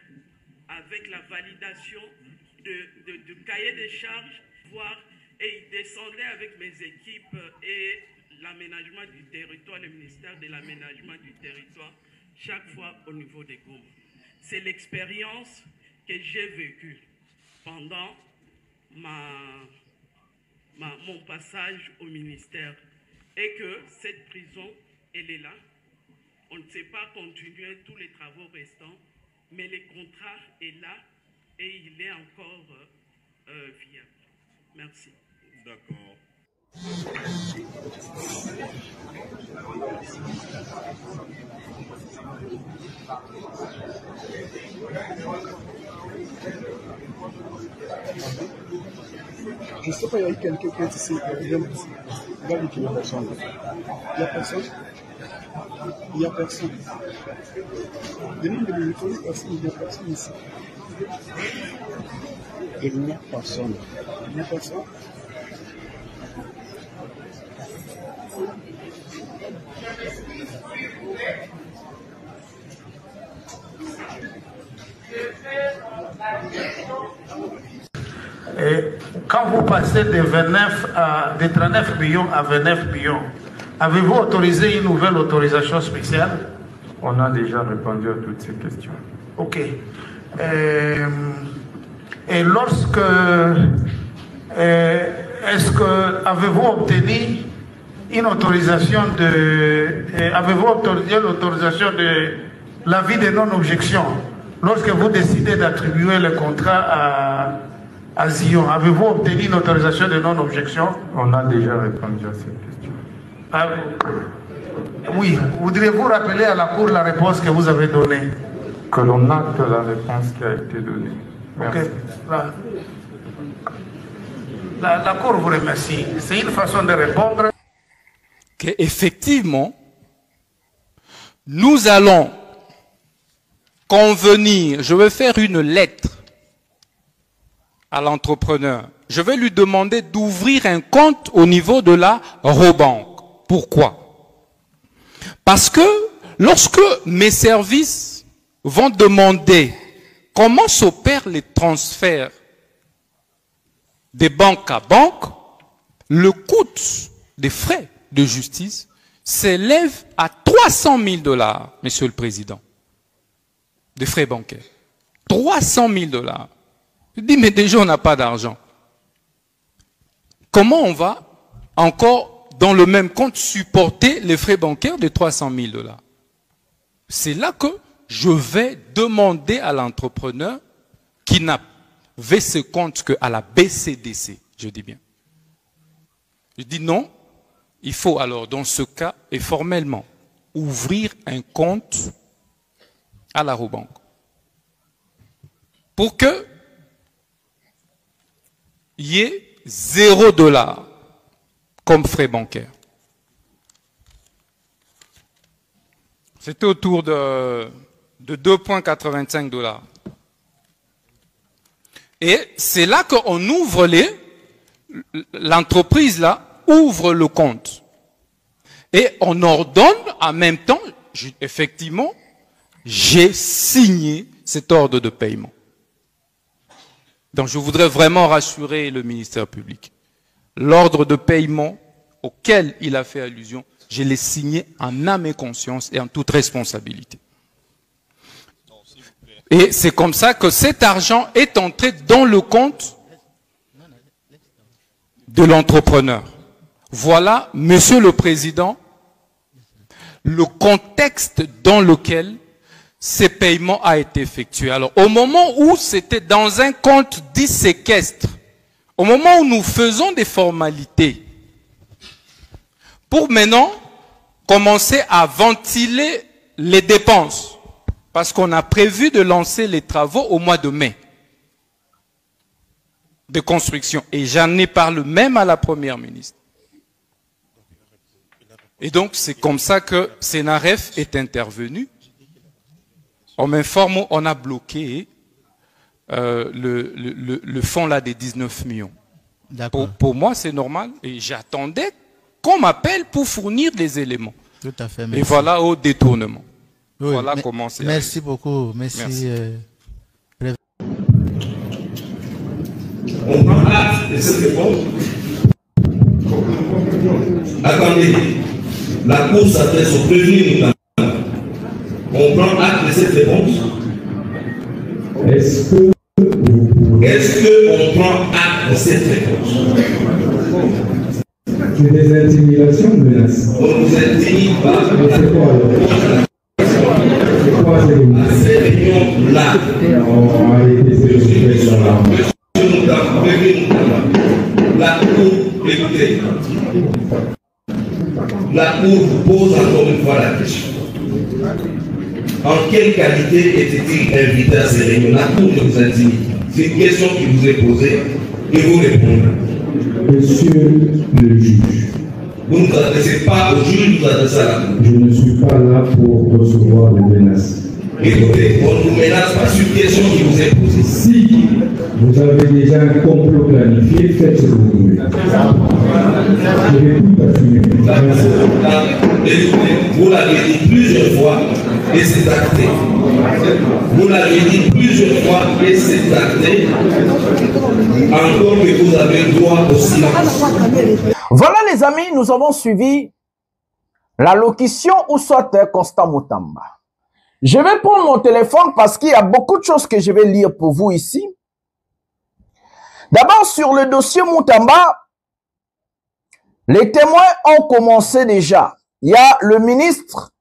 avec la validation du cahier des charges, et ils descendaient avec mes équipes et l'aménagement du territoire, le ministère de l'aménagement du territoire, chaque fois au niveau des groupes. C'est l'expérience que j'ai vécue pendant mon passage au ministère. Et que cette prison, elle est là. On ne sait pas continuer tous les travaux restants, mais le contrat est là et il est encore viable. Merci. D'accord. Je ne sais pas, il y a quelqu'un qui est ici, il y a personne. Il n'y a personne. Il n'y a personne. Venez de me retourner parce qu'il n'y a personne ici. Il n'y a personne. Il n'y a personne. Et quand vous passez de 39 millions à 29 millions, avez-vous autorisé une nouvelle autorisation spéciale? On a déjà répondu à toutes ces questions. Ok. Et lorsque... est-ce que avez-vous obtenu une autorisation avez-vous obtenu l'autorisation de l'avis de non-objection lorsque vous décidez d'attribuer le contrat à Zion? Avez-vous obtenu une autorisation de non-objection? On a déjà répondu à cette question. Oui, voudriez-vous rappeler à la Cour la réponse que vous avez donnée? Que l'on acte la réponse qui a été donnée. Merci. Okay. La Cour vous remercie. C'est une façon de répondre. Qu'effectivement, nous allons convenir, je vais faire une lettre à l'entrepreneur. Je vais lui demander d'ouvrir un compte au niveau de la Robank. Pourquoi? Parce que lorsque mes services vont demander comment s'opèrent les transferts des banques à banque, le coût des frais de justice s'élève à 300 000 $, Monsieur le Président, de frais bancaires. 300 000 $. Je dis, mais déjà on n'a pas d'argent. Comment on va encore dans le même compte supporter les frais bancaires de 300 000 $? C'est là que je vais demander à l'entrepreneur qui n'avait ce compte qu'à la BCDC, je dis bien. Je dis non, il faut alors dans ce cas et formellement ouvrir un compte à la Robank pour que il y ait 0 $ comme frais bancaires. C'était autour de 2,85 $. Et c'est là qu'on ouvre l'entreprise là ouvre le compte. Et on ordonne en même temps, effectivement, j'ai signé cet ordre de paiement. Donc je voudrais vraiment rassurer le ministère public. L'ordre de paiement auquel il a fait allusion, je l'ai signé en âme et conscience et en toute responsabilité. Et c'est comme ça que cet argent est entré dans le compte de l'entrepreneur. Voilà, Monsieur le Président, le contexte dans lequel ces paiements a été effectué. Alors, au moment où c'était dans un compte dit séquestre, au moment où nous faisons des formalités, pour maintenant commencer à ventiler les dépenses, parce qu'on a prévu de lancer les travaux au mois de mai. de construction. Et j'en ai parlé même à la première ministre. Et donc, c'est comme ça que Sénaref est intervenu. On m'informe, on a bloqué le fonds là des 19 millions. Pour moi, c'est normal. Et j'attendais qu'on m'appelle pour fournir des éléments. Tout à fait. Et voilà au détournement. Oui, voilà comment c'est. Merci beaucoup. Merci. On prend acte de cette réponse. Attendez, la Cour s'adresse au prévenu. On prend acte de cette réponse. Est-ce qu'on prend acte de cette réponse? C'est des intimidations ou menaces? On ne vous intimide pas. C'est quoi alors? C'est quoi ces réunions-là? On a été ces là. La Cour, écoutez, la Cour vous pose encore une fois la question. En quelle qualité était-il invité à ces réunions? La Cour ne vous intimide. C'est une question qui vous est posée et vous répondez. Monsieur le juge. Vous ne vous adressez pas au juge, vous vous adressez à la Cour. Je ne suis pas là pour recevoir des menaces. Écoutez, on ne vous menace pas sur une question qui vous est posée. Si vous avez déjà un complot planifié, faites ce que vous voulez. Je vais tout assumer. Vous l'avez dit plusieurs fois et c'est acté. Vous l'avez dit plusieurs fois et c'est acté. Encore que vous avez droit au silence. Voilà les amis, nous avons suivi l'allocution ou soit Constant Mutamba. Je vais prendre mon téléphone parce qu'il y a beaucoup de choses que je vais lire pour vous ici. D'abord, sur le dossier Mutamba, les témoins ont commencé déjà. Il y a le ministre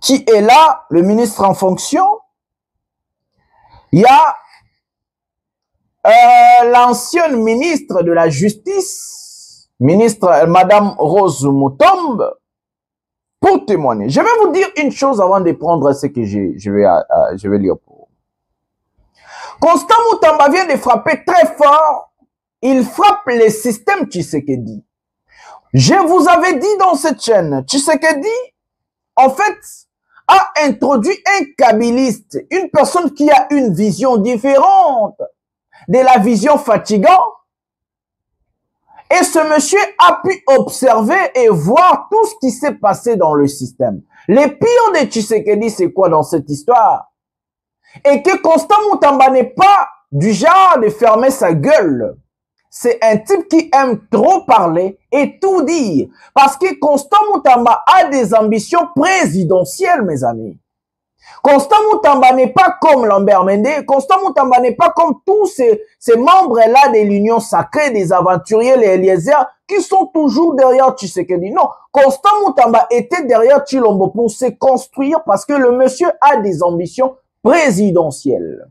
qui est là, le ministre en fonction. Il y a l'ancienne ministre de la Justice, ministre Madame Rose Mutombo, pour témoigner. Je vais vous dire une chose avant de prendre ce que je vais lire pour vous. Constant Mutamba vient de frapper très fort. Il frappe le système Tshisekedi. Je vous avais dit dans cette chaîne, Tshisekedi, en fait, a introduit un kabiliste, une personne qui a une vision différente de la vision fatigante. Et ce monsieur a pu observer et voir tout ce qui s'est passé dans le système. Le pire de Tshisekedi, c'est quoi dans cette histoire? Et que Constant Mutamba n'est pas du genre de fermer sa gueule. C'est un type qui aime trop parler et tout dire. Parce que Constant Mutamba a des ambitions présidentielles, mes amis. Constant Mutamba n'est pas comme Lambert Mende. Constant Mutamba n'est pas comme tous ces membres-là de l'Union sacrée, des aventuriers, les Eliezer, qui sont toujours derrière Tshisekedi. Non, Constant Mutamba était derrière Tshilombo pour se construire parce que le monsieur a des ambitions présidentielles.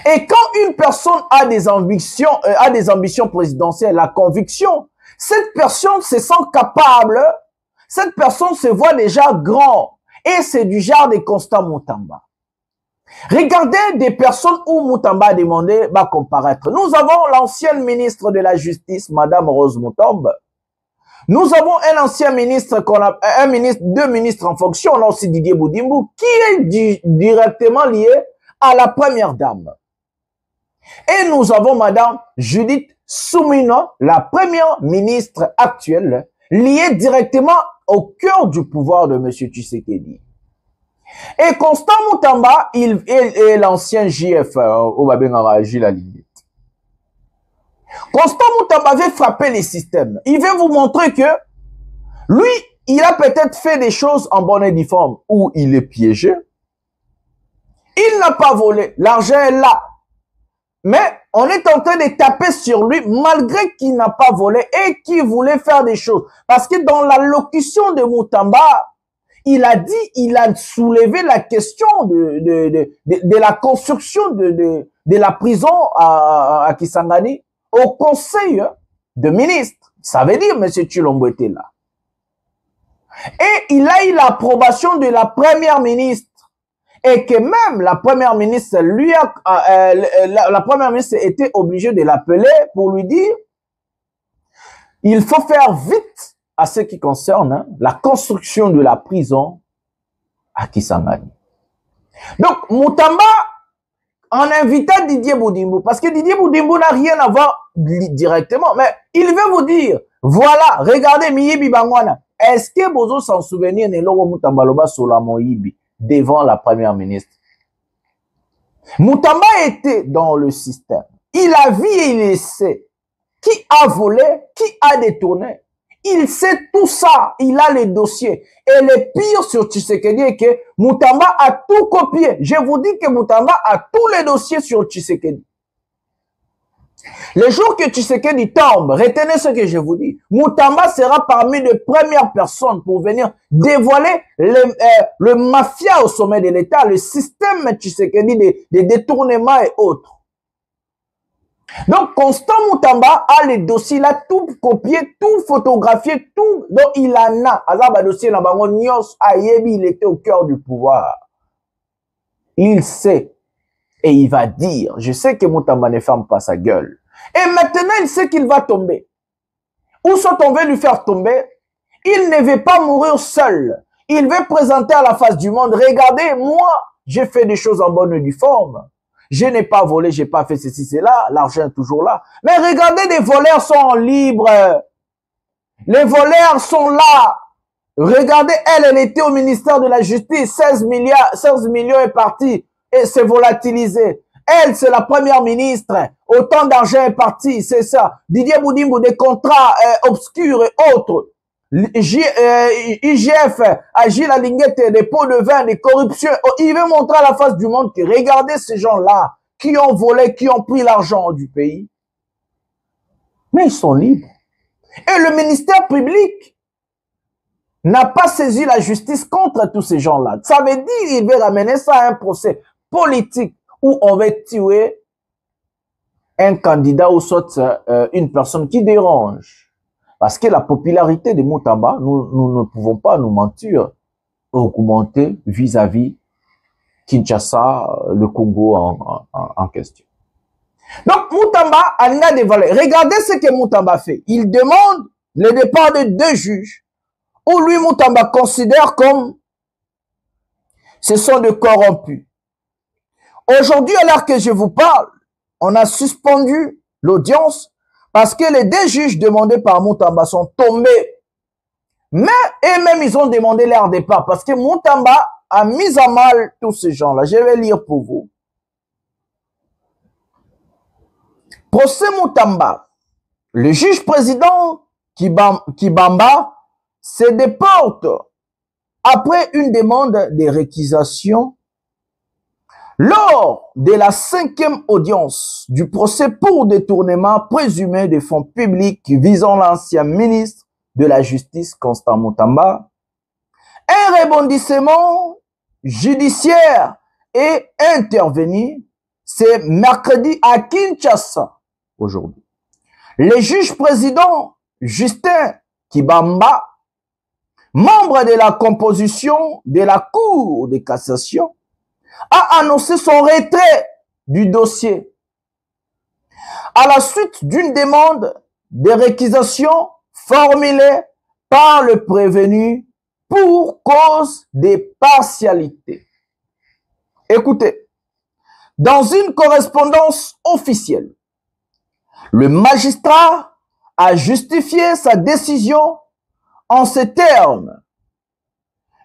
Et quand une personne a des ambitions présidentielles, la conviction, cette personne se sent capable, cette personne se voit déjà grand. Et c'est du genre de Constant Mutamba. Regardez des personnes où Mutamba a demandé va comparaître. Nous avons l'ancienne ministre de la Justice, Madame Rose Mutombo. Nous avons un ancien ministre, deux ministres en fonction, on a aussi Didier Boudimbu, qui est directement lié à la première dame. Et nous avons Madame Judith Soumino, la première ministre actuelle, liée directement au cœur du pouvoir de M. Tshisekedi. Et Constant Mutamba, il est l'ancien JF, au Babengara Gilali. Constant Mutamba veut frapper les systèmes. Il veut vous montrer que lui, il a peut-être fait des choses en bonne et due forme où il est piégé. Il n'a pas volé. L'argent est là. Mais on est en train de taper sur lui malgré qu'il n'a pas volé et qu'il voulait faire des choses. Parce que dans l'allocution de Mutamba, il a dit, il a soulevé la question de la construction de la prison à Kisangani au conseil de ministres. Ça veut dire M. Tshilombo était là. Et il a eu l'approbation de la première ministre. et que même la première ministre lui la première ministre était obligée de l'appeler pour lui dire il faut faire vite à ce qui concerne la construction de la prison à Kisangani. Donc Mutamba en invitant Didier Boudimbo, parce que Didier Boudimbo n'a rien à voir directement, mais il veut vous dire, voilà, regardez Miyibi Bangwana, est-ce que Bozo s'en souvenir de Logo Mutamba Loba sur la Moyibi devant la première ministre? Mutamba était dans le système, il a vu et il sait qui a volé, qui a détourné. Il sait tout ça, il a les dossiers. Et le pire sur Tshisekedi est que Mutamba a tout copié. Je vous dis que Mutamba a tous les dossiers sur Tshisekedi. Le jour que Tshisekedi tombe, retenez ce que je vous dis, Mutamba sera parmi les premières personnes pour venir dévoiler le mafia au sommet de l'État, le système Tshisekedi de détournement et autres. Donc, Constant Mutamba a les dossiers, il a tout copié, tout photographié, tout, donc il en a. Azaba dossier na bango nyos ayebi, il était au cœur du pouvoir. Il sait, et il va dire, je sais que Mutamba ne ferme pas sa gueule. Et maintenant, il sait qu'il va tomber. Où soit on veut lui faire tomber, il ne veut pas mourir seul. Il veut présenter à la face du monde, regardez, moi, j'ai fait des choses en bonne et due forme. Je n'ai pas volé, j'ai pas fait ceci, cela, l'argent est toujours là. Mais regardez, les voleurs sont libres. Les voleurs sont là. Regardez, elle était au ministère de la Justice, 16 millions est parti et c'est volatilisé. Elle, c'est la première ministre. Autant d'argent est parti, c'est ça. Didier Boudimbo, des contrats obscurs et autres. IGF, Agile à Linguette, des pots de vin, des corruptions. Il veut montrer à la face du monde que regardez ces gens-là qui ont volé, qui ont pris l'argent du pays. Mais ils sont libres. Et le ministère public n'a pas saisi la justice contre tous ces gens-là. Ça veut dire qu'il veut ramener ça à un procès politique où on va tuer un candidat ou soit une personne qui dérange. Parce que la popularité de Mutamba, nous ne pouvons pas nous mentir, augmenter vis-à-vis Kinshasa, le Congo en question. Donc Mutamba a des valeurs. Regardez ce que Mutamba fait. Il demande le départ de 2 juges, où lui Mutamba considère comme ce sont des corrompus. Aujourd'hui, à l'heure que je vous parle, on a suspendu l'audience parce que les 2 juges demandés par Mutamba sont tombés. Mais eux-mêmes, ils ont demandé leur départ parce que Mutamba a mis à mal tous ces gens-là. Je vais lire pour vous. Procès Mutamba. Le juge président Kibamba se déporte après une demande de réquisition lors de la 5e audience du procès pour détournement présumé des fonds publics visant l'ancien ministre de la Justice, Constant Mutamba. Un rebondissement judiciaire est intervenu ce mercredi à Kinshasa aujourd'hui. Le juge président Justin Kibamba, membre de la composition de la Cour de cassation, a annoncé son retrait du dossier à la suite d'une demande de réquisition formulée par le prévenu pour cause de partialité. Écoutez, dans une correspondance officielle, le magistrat a justifié sa décision en ces termes.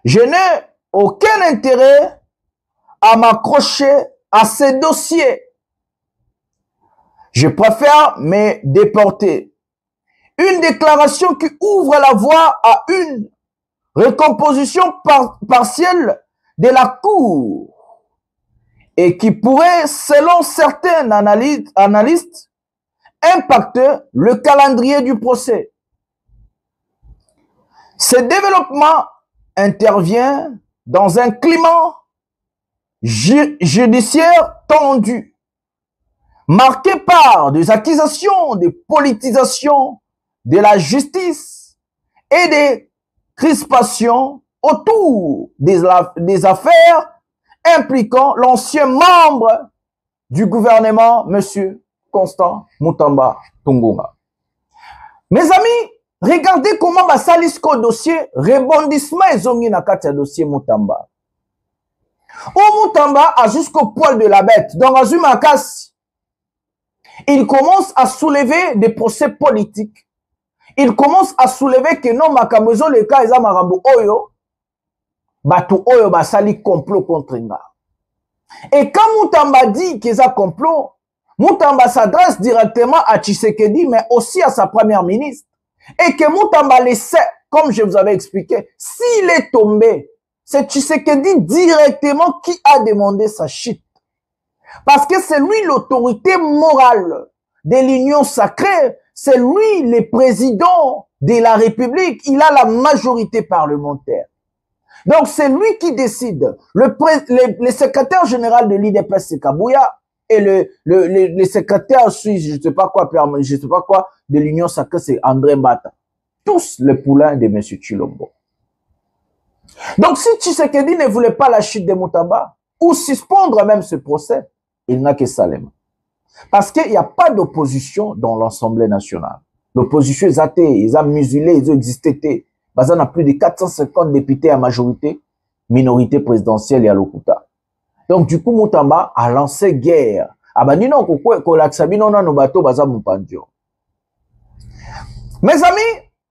Je n'ai aucun intérêt à m'accrocher à ces dossiers. Je préfère me déporter. Une déclaration qui ouvre la voie à une recomposition partielle de la Cour et qui pourrait, selon certains analystes, impacter le calendrier du procès. Ce développement intervient dans un climat judiciaire tendu, marqué par des accusations de politisation de la justice et des crispations autour des affaires impliquant l'ancien membre du gouvernement, M. Constant Mutamba Tungunga. Mes amis, regardez comment Basalisco dossier, rebondissement et zongi na katia dossier Mutamba. Mutamba a jusqu'au poil de la bête. Donc, Azumakas, il commence à soulever des procès politiques. Il commence à soulever que non, Makamezo, le cas, Eza Marambo Oyo, Batu Oyo, Basali complot contre Nga. Et quand Mutamba dit qu'il y a complot, Mutamba s'adresse directement à Tshisekedi, mais aussi à sa première ministre. Et que Mutamba le sait, comme je vous avais expliqué, s'il est tombé, c'est Tshisekedi directement qui a demandé sa chute. Parce que c'est lui l'autorité morale de l'Union sacrée, c'est lui le président de la République, il a la majorité parlementaire. Donc c'est lui qui décide. Le secrétaire général de l'IDPS, c'est Kabouya, et le secrétaire suisse, je sais pas quoi, de l'Union sacrée, c'est André Mbata. Tous les poulains de M. Tshilombo. Donc si Tshisekedi ne voulait pas la chute de Mutamba, ou suspendre même ce procès, il n'a que Salem. Parce qu'il n'y a pas d'opposition dans l'Assemblée nationale. L'opposition est athée, ils ont musulé, ils ont existé. On a plus de 450 députés à majorité, minorité présidentielle et à l'Okuta. Donc, du coup, Mutamba a lancé guerre. Mes amis,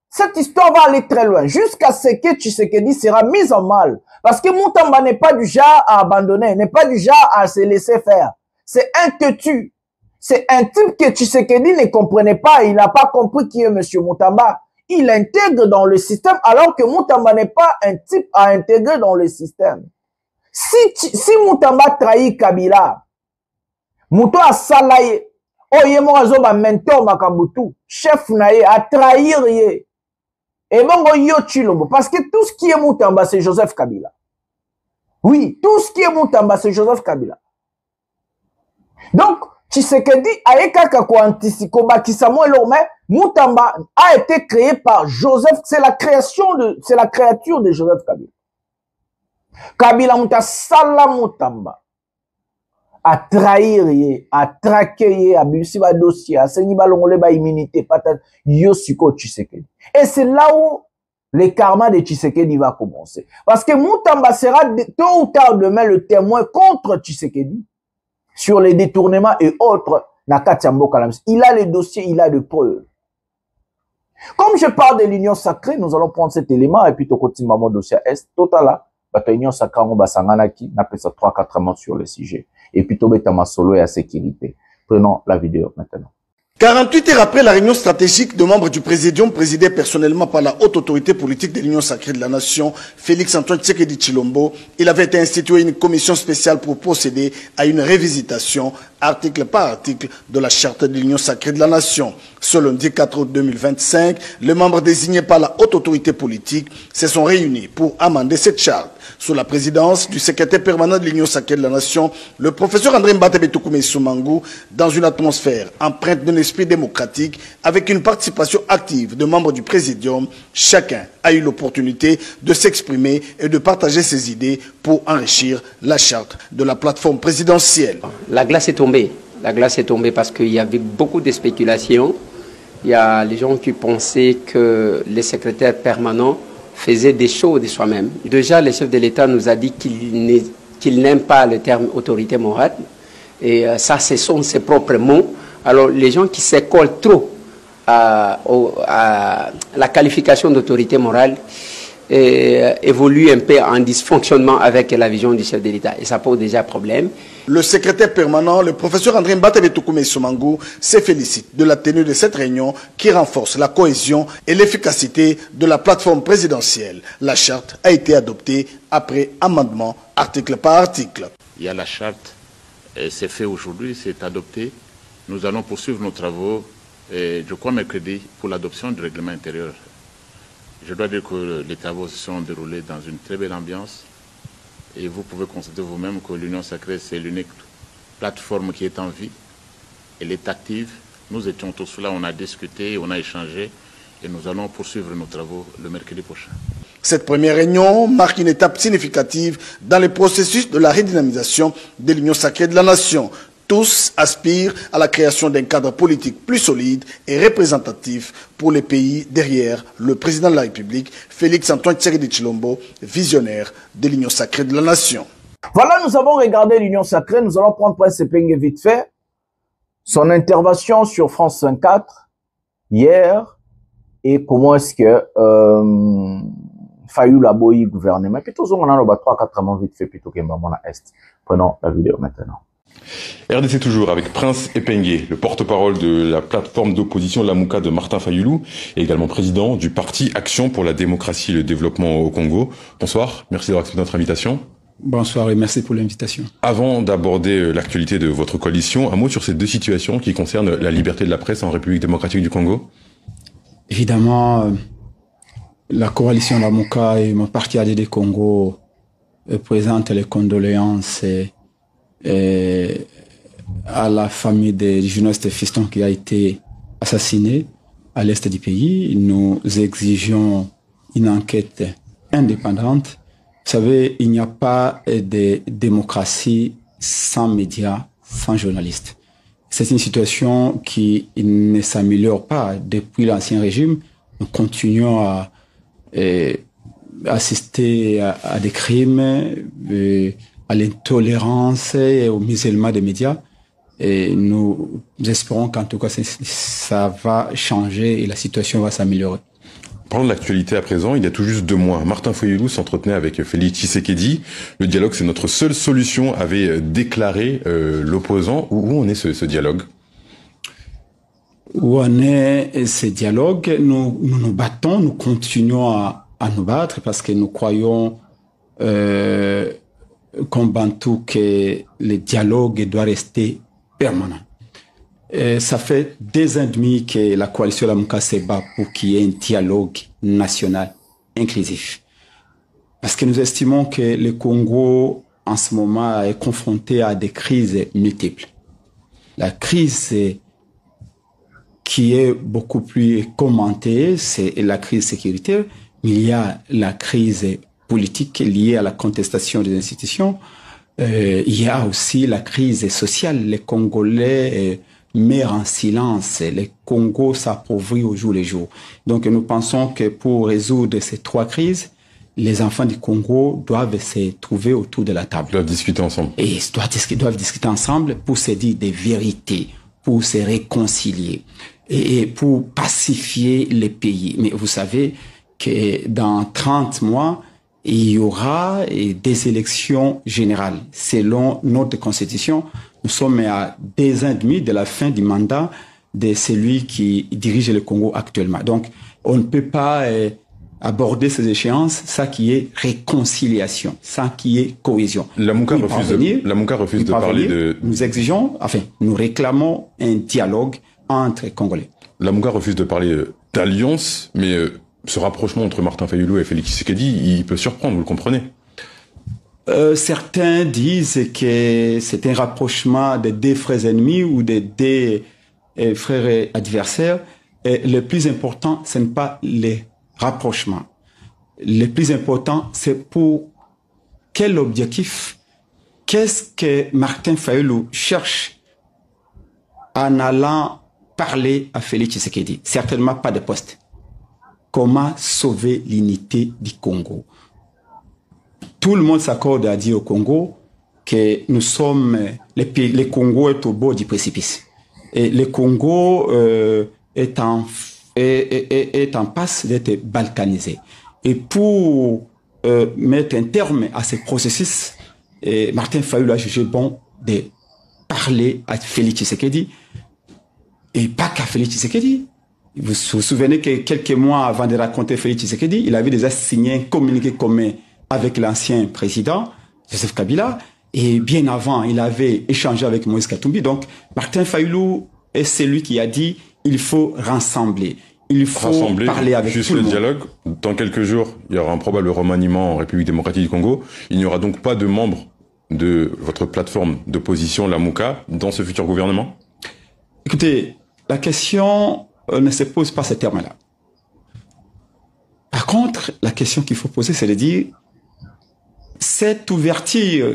cette histoire va aller très loin, jusqu'à ce que Tshisekedi sera mis en mal. Parce que Mutamba n'est pas du genre à abandonner, n'est pas du genre à se laisser faire. C'est un têtu. C'est un type que Tshisekedi ne comprenait pas. Il n'a pas compris qui est M. Mutamba. Il intègre dans le système alors que Mutamba n'est pas un type à intégrer dans le système. Si Mutamba trahit Kabila, Muto a salaye, oyemo azoba mentor Makabutu, chef naye, a trahir ye. Et bon, yo Tshilombo, parce que tout ce qui est Mutamba, c'est Joseph Kabila. Oui, tout ce qui est Mutamba, c'est Joseph Kabila. Donc, Tshisekedi a Mutamba a été créé par Joseph, c'est la créature de Joseph Kabila. Kabila Muta Sala Mutamba a trahir ye, a traquer ye, a bilisi ba dossier, a seni ba longole ba immunité, patate, yo suko Tshisekedi. Et c'est là où le karma de Tshisekedi va commencer. Parce que Mutamba sera tôt ou tard demain le témoin contre Tshisekedi sur les détournements et autres. Il a les dossiers, il a des preuves. Comme je parle de l'union sacrée, nous allons prendre cet élément et puis tu continues mon dossier Est. Total, l'union sacrée, on va s'engager, on appelle ça 3-4 mois sur le sujet. Et puis tu vas ma solo et à sécurité. Prenons la vidéo maintenant. 48 heures après la réunion stratégique de membres du Présidium présidée personnellement par la haute autorité politique de l'Union sacrée de la nation, Félix Antoine Tshisekedi Tshilombo, il avait été institué une commission spéciale pour procéder à une révisitation, article par article, de la charte de l'Union sacrée de la nation. Ce lundi 4 août 2025, les membres désignés par la haute autorité politique se sont réunis pour amender cette charte. Sous la présidence du secrétaire permanent de l'Union sacrée de la nation, le professeur André Mbata Betoukoumé Soumangou, dans une atmosphère empreinte d'un esprit démocratique, avec une participation active de membres du Présidium, chacun a eu l'opportunité de s'exprimer et de partager ses idées pour enrichir la charte de la plateforme présidentielle. La glace est tombée. La glace est tombée parce qu'il y avait beaucoup de spéculations. Il y a les gens qui pensaient que les secrétaires permanents faisait des choses de soi-même. Déjà, le chef de l'État nous a dit qu'il n'aime pas le terme autorité morale. Et ça, ce sont ses propres mots. Alors, les gens qui s'écolent trop à la qualification d'autorité morale évoluent un peu en dysfonctionnement avec la vision du chef de l'État. Et ça pose déjà problème. Le secrétaire permanent, le professeur André Mbata Betoukoumé Soumangou, se félicite de la tenue de cette réunion qui renforce la cohésion et l'efficacité de la plateforme présidentielle. La charte a été adoptée après amendement, article par article. Il y a la charte, c'est fait aujourd'hui, c'est adopté. Nous allons poursuivre nos travaux, je crois mercredi, pour l'adoption du règlement intérieur. Je dois dire que les travaux se sont déroulés dans une très belle ambiance. Et vous pouvez constater vous-même que l'Union sacrée, c'est l'unique plateforme qui est en vie. Elle est active. Nous étions tous là, on a discuté, on a échangé et nous allons poursuivre nos travaux le mercredi prochain. Cette première réunion marque une étape significative dans le processus de la redynamisation de l'Union sacrée de la nation. Tous aspirent à la création d'un cadre politique plus solide et représentatif pour les pays derrière le président de la République, Félix Antoine Tshisekedi Tshilombo, visionnaire de l'Union sacrée de la nation. Voilà, nous avons regardé l'Union sacrée. Nous allons prendre Prince Epenge vite fait. Son intervention sur France 24 hier et comment est-ce que Fayulu a boyi gouvernement. Plutôt, on a 3-4 mois vite fait plutôt que Mbamona Est. Prenons la vidéo maintenant. RDC toujours avec Prince Epenge, le porte-parole de la plateforme d'opposition Lamuka de Martin Fayulu et également président du parti Action pour la démocratie et le développement au Congo. Bonsoir, merci d'avoir accepté notre invitation. Bonsoir et merci pour l'invitation. Avant d'aborder l'actualité de votre coalition, un mot sur ces deux situations qui concernent la liberté de la presse en République démocratique du Congo. Évidemment, la coalition Lamuka et mon parti ADD Congo présentent les condoléances à la famille des journalistes Fiston qui a été assassiné à l'est du pays. Nous exigeons une enquête indépendante. Vous savez, il n'y a pas de démocratie sans médias, sans journalistes. C'est une situation qui ne s'améliore pas depuis l'Ancien Régime. Nous continuons à assister à des crimes, à l'intolérance et au musulman des médias. Et nous espérons qu'en tout cas, ça va changer et la situation va s'améliorer. Parlons de l'actualité à présent. Il y a tout juste 2 mois, Martin Fayulu s'entretenait avec Félix Tshisekedi. Le dialogue, c'est notre seule solution, avait déclaré l'opposant. Où en est ce dialogue? Où en est ce dialogue? Nous nous battons, nous continuons à nous battre parce que nous croyons comme Bantou que le dialogue doit rester permanent. Ça fait 2 ans et demi que la coalition Lamuka se bat pour qu'il y ait un dialogue national inclusif. Parce que nous estimons que le Congo, en ce moment, est confronté à des crises multiples. La crise qui est beaucoup plus commentée, c'est la crise sécuritaire, mais il y a la crise politique liée à la contestation des institutions. Il y a aussi la crise sociale. Les Congolais meurent en silence. Le Congo s'appauvrit au jour le jour. Donc nous pensons que pour résoudre ces 3 crises, les enfants du Congo doivent se trouver autour de la table. Ils doivent discuter ensemble. Et ils doivent discuter ensemble pour se dire des vérités, pour se réconcilier et pour pacifier les pays. Mais vous savez que dans 30 mois, il y aura des élections générales. Selon notre constitution, nous sommes à 2 ans et demi de la fin du mandat de celui qui dirige le Congo actuellement. Donc, on ne peut pas aborder ces échéances sans qu'il y ait réconciliation, sans qu'il y ait cohésion. Lamuka refuse de parler de... Nous exigeons, enfin, nous réclamons un dialogue entre Congolais. Lamuka refuse de parler d'alliance, mais ce rapprochement entre Martin Fayulu et Félix Tshisekedi, il peut surprendre, vous le comprenez? Certains disent que c'est un rapprochement de 2 frères ennemis ou de 2 frères adversaires. Et le plus important, ce n'est pas les rapprochements. Le plus important, c'est pour quel objectif, qu'est-ce que Martin Fayulu cherche en allant parler à Félix Tshisekedi? Certainement pas de poste. Comment sauver l'unité du Congo? Tout le monde s'accorde à dire au Congo que nous sommes, le Congo est au bord du précipice. Et le Congo est en passe d'être balkanisé. Et pour mettre un terme à ce processus, Martin Fayulu a jugé bon de parler à Félix Tshisekedi, et pas qu'à Félix Tshisekedi. Vous vous souvenez que quelques mois avant de raconter Félix Tshisekedi, il avait déjà signé un communiqué commun avec l'ancien président, Joseph Kabila, et bien avant, il avait échangé avec Moïse Katumbi. Donc, Martin Fayulu est celui qui a dit il faut rassembler. Il faut parler avec juste tout le monde. Dialogue. Dans quelques jours, il y aura un probable remaniement en République démocratique du Congo. Il n'y aura donc pas de membres de votre plateforme d'opposition, Lamuka, dans ce futur gouvernement? Écoutez, la question ne se pose pas ces termes-là. Par Par contre, la question qu'il faut poser, c'est de dire, cette ouverture,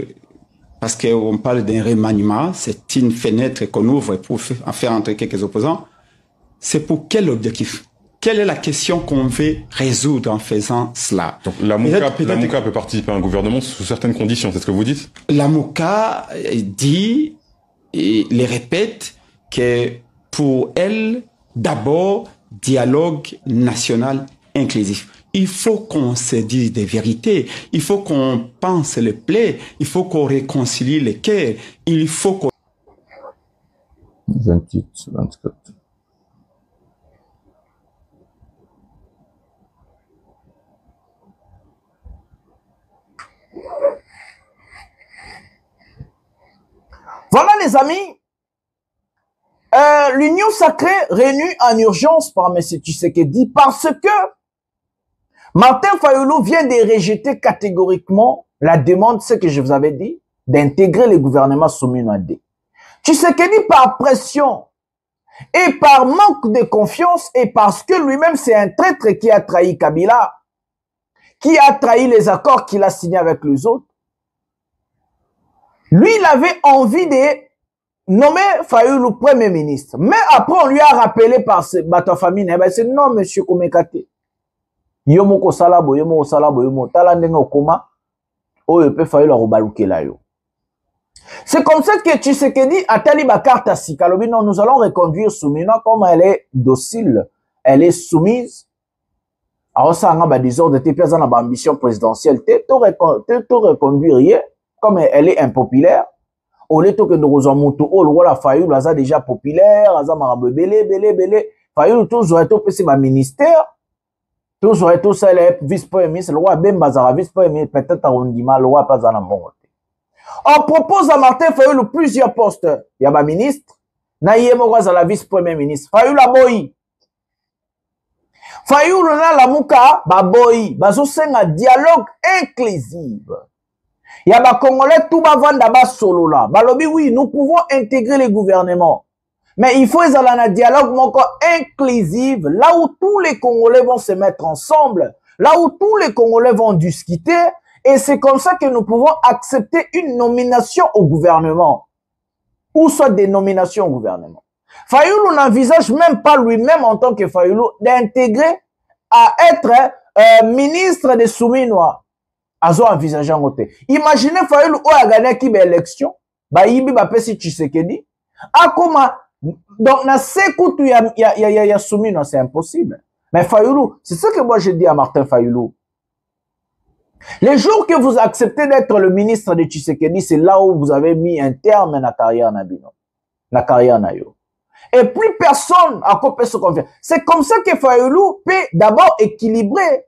parce qu'on parle d'un remaniement, c'est une fenêtre qu'on ouvre pour faire entrer quelques opposants, c'est pour quel objectif? Quelle est la question qu'on veut résoudre en faisant cela? Donc, la MOUCA peut participer à un gouvernement sous certaines conditions, c'est ce que vous dites? La MOUCA dit, et les répète, que pour elle, d'abord, dialogue national inclusif. Il faut qu'on se dise des vérités, il faut qu'on pense les plaies, il faut qu'on réconcilie les cœurs, il faut qu'on... 28, 24. Voilà les amis, l'Union sacrée réunie en urgence par M. Tshisekedi parce que Martin Fayulu vient de rejeter catégoriquement la demande, ce que je vous avais dit, d'intégrer le gouvernement Souminouadé. Tshisekedi par pression et par manque de confiance et parce que lui-même c'est un traître qui a trahi Kabila, qui a trahi les accords qu'il a signés avec les autres. Lui, il avait envie de nommer Fayulu Premier ministre. Mais après, on lui a rappelé par sa famille, c'est non, monsieur Komekate. Yomoko salabo, yomo salabo, yomo talandengo koma, oyepe Fayulu arobaluke la yo. C'est comme ça que Tshisekedi a tali ba carte à Sikalobi. Non, nous allons reconduire Soumina comme elle est docile, elle est soumise. Alors ça, on a des ordres de personnes à ambition présidentielle. Tout reconduire comme elle est impopulaire. Au lieu que nous avons la Fayulu a déjà populaire, a marabe belé. Fayulu tous aurait tout passé ma ministère. Tous aurait tout ça le vice-premier ministre, le roi Bembazara vice-premier ministre, peut-être arrondissement, le roi pas en bon. On propose à Martin Fayulu plusieurs postes. Il y a ma ministre, Naïemo à la vice-premier ministre. Fayulu a boy. Fayulu na la mouka, ba boy. Bazo senga dialogue inclusif. Il y a des Congolais tout vendre bas solo là. Balobi oui, nous pouvons intégrer les gouvernements. Mais il faut aller dans un dialogue inclusif, là où tous les Congolais vont se mettre ensemble, là où tous les Congolais vont discuter, et c'est comme ça que nous pouvons accepter une nomination au gouvernement, ou soit des nominations au gouvernement. Fayulu n'envisage même pas lui-même en tant que Fayulu d'intégrer à être ministre des Souminois. Azo envisagé en côté. Imaginez Fayulu ou a gagné qui élection, ba yibi ba pesi Tshisekedi. A comment donc na sekoutu ya Souminois, c'est impossible. Mais Fayulu, c'est ce que moi je dis à Martin Fayulu. Les jours que vous acceptez d'être le ministre de Tshisekedi, c'est là où vous avez mis un terme à la carrière Nabino. La carrière Nayo. Et plus personne a coupé ce confiance. C'est comme ça que Fayulu peut d'abord équilibrer.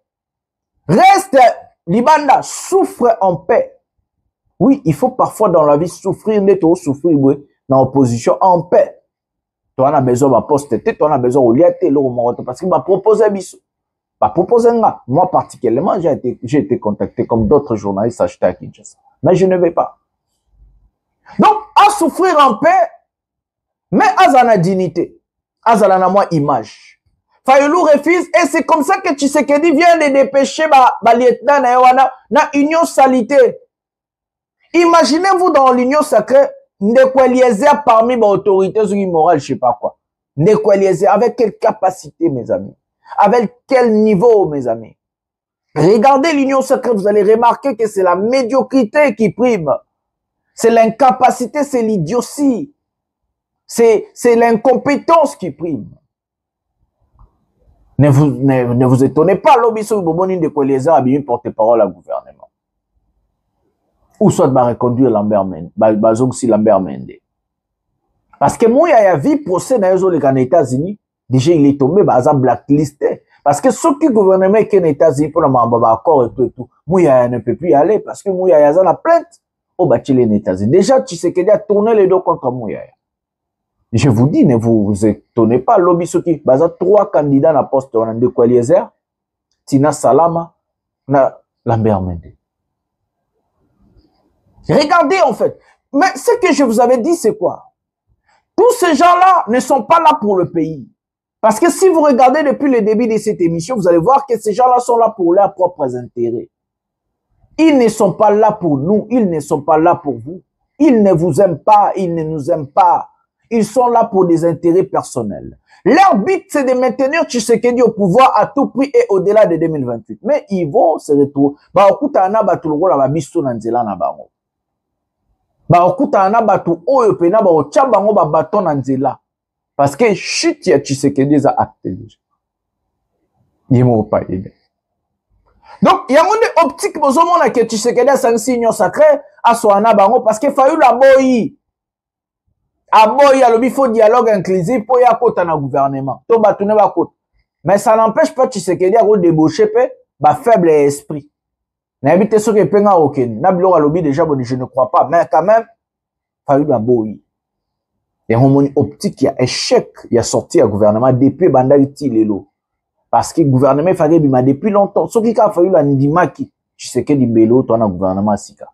Reste Libanda, souffre en paix. Oui, il faut parfois dans la vie souffrir, souffrir, oui, dans l'opposition en paix. Tu en as besoin de poste, tu en as besoin de lier, parce qu'il m'a proposé Bissou. Moi, particulièrement, j'ai été contacté comme d'autres journalistes achetés à Kinshasa. Mais je ne vais pas. Donc, à souffrir en paix, mais à la dignité, à la image. Fayulu refuse, et c'est comme ça que Tshisekedi vient de dépêcher ba lieutenant na union salité. Imaginez-vous dans l'union sacrée, Ndekweliezer parmi les autorités morales, je sais pas quoi. Ndekweliezer, avec quelle capacité, mes amis? Avec quel niveau, mes amis? Regardez l'union sacrée, vous allez remarquer que c'est la médiocrité qui prime. C'est l'incapacité, c'est l'idiotie. C'est l'incompétence qui prime. Ne vous étonnez pas, l'Obiso Boboni de Kweliezer a bien porte-parole à gouvernement. Ou soit va reconduire Lambert Mende, si Lambert Mende. Parce que moi, il y a vu procès dans les États-Unis, déjà il est tombé, il blacklisté. Parce que ceux qui gouvernement qui sont aux États-Unis pour le accord et tout, Mouya ne peut plus y aller parce que Mouya y a la plainte au bâti les États-Unis. Déjà, Tshisekedi a tourné les deux contre Mouya. Je vous dis, ne vous étonnez pas, lobby qui basa 3 candidats à la poste de Kweliezer, Tina Salama, na Lambert Mende. Regardez en fait. Mais ce que je vous avais dit, c'est quoi? Tous ces gens-là ne sont pas là pour le pays. Parce que si vous regardez depuis le début de cette émission, vous allez voir que ces gens-là sont là pour leurs propres intérêts. Ils ne sont pas là pour nous, ils ne sont pas là pour vous. Ils ne vous aiment pas, ils ne nous aiment pas. Ils sont là pour des intérêts personnels. Leur but, c'est de maintenir Tshisekedi au pouvoir à tout prix et au-delà de 2028. Mais ils vont se retrouver. Parce que chute ya Tshisekedi za acté déjà. Yemo pas aimé. Donc, il y a une optique bozomona que Tshisekedi a sanksi union sacrée à soana bango parce que Fayulu aboyi. Aboyi alobi faut dialogue inclusif pour ya kota na gouvernement. To batune ba kota. Mais ça n'empêche pas Tshisekedi à débaucher pe ba faible esprit. Na habite ce que penga aucun. Na bilo alobi déjà bon je ne crois pas mais quand même Fayulu aboyi. Et on optique, il y a échec, il y a sorti un gouvernement depuis Bandaliti Lelo. Parce que le gouvernement fallait depuis longtemps. Ce qui a fallu la Ndimaki, tu sais que Dibelo, tu as un gouvernement Sika.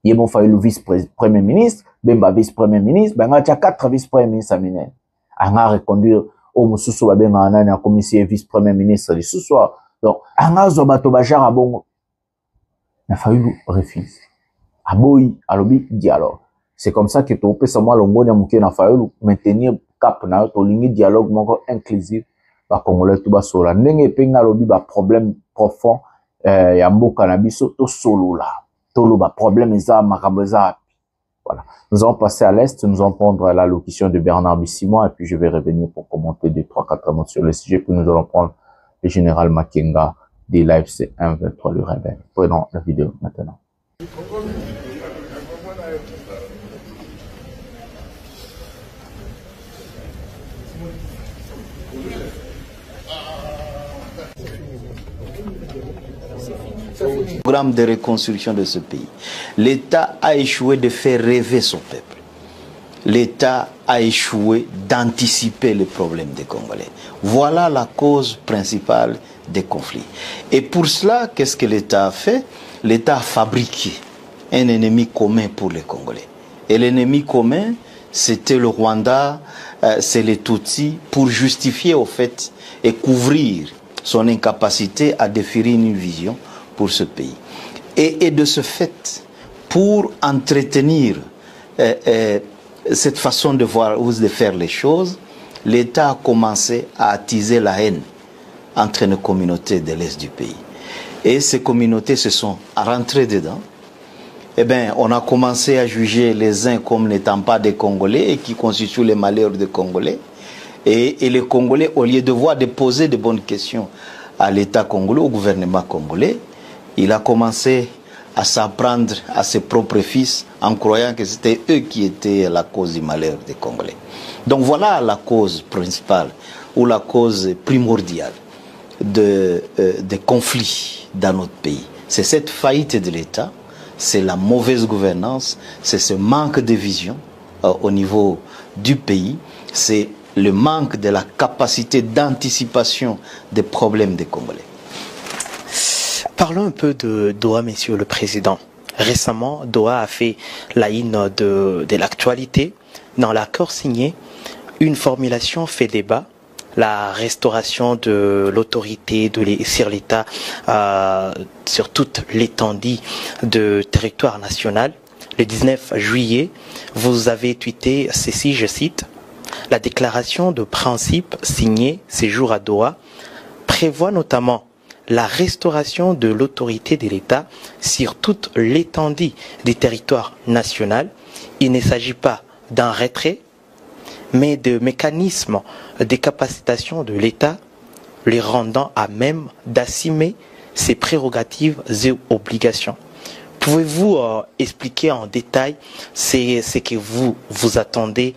Il y a fallu le vice-premier ministre, Bemba vice-premier ministre, ben il y a 4 vice-premiers ministres à Minen. On a reconduit au Moussoussou, ben on a un commissaire vice-premier ministre de Soussou. Donc, on a zobato bajar à Bongo. Il a fallu refuser. Aboyi, alobi, dialogue. C'est comme ça que tu peux savoir l'ongoni mouké na Fayulu maintenir cap na to ligne dialogue moko inclusif ba congolais tout ba sola ndenge penga lobi ba problème profond ya mboka na biso to solo là to lo ba problème za makaboza. Voilà, nous allons passer à l'est, nous allons prendre la locution de Bernard Bissimon et puis je vais revenir pour commenter 2-3-4 mots sur le sujet, puis nous allons prendre le général Makenga des lives C123 le rebelle. Prenons la vidéo maintenant. Programme de reconstruction de ce pays. L'État a échoué de faire rêver son peuple. L'État a échoué d'anticiper les problèmes des Congolais. Voilà la cause principale des conflits. Et pour cela, qu'est-ce que l'État a fait? L'État a fabriqué un ennemi commun pour les Congolais. Et l'ennemi commun, c'était le Rwanda, c'est les Tutsis, pour justifier au fait et couvrir son incapacité à définir une vision pour ce pays. Et de ce fait, pour entretenir cette façon de voir ou de faire les choses, l'État a commencé à attiser la haine entre nos communautés de l'Est du pays. Et ces communautés se sont rentrées dedans. Eh bien, on a commencé à juger les uns comme n'étant pas des Congolais et qui constituent les malheurs des Congolais. Et les Congolais, au lieu de voir, de poser de bonnes questions à l'État congolais, au gouvernement congolais, il a commencé à s'apprendre à ses propres fils en croyant que c'était eux qui étaient la cause du malheur des Congolais. Donc voilà la cause principale ou la cause primordiale des conflits dans notre pays. C'est cette faillite de l'État, c'est la mauvaise gouvernance, c'est ce manque de vision au niveau du pays, c'est le manque de la capacité d'anticipation des problèmes des Congolais. Parlons un peu de Doha, Monsieur le Président. Récemment, Doha a fait la une de l'actualité. Dans l'accord signé, une formulation fait débat, la restauration de l'autorité sur l'État sur toute l'étendue de territoire national. Le 19 juillet, vous avez tweeté ceci, je cite, « La déclaration de principe signée ces jours à Doha prévoit notamment la restauration de l'autorité de l'État sur toute l'étendue du territoire national. Il ne s'agit pas d'un retrait, mais de mécanismes de capacitation de l'État, les rendant à même d'assumer ses prérogatives et obligations. » Pouvez-vous expliquer en détail ce que vous attendez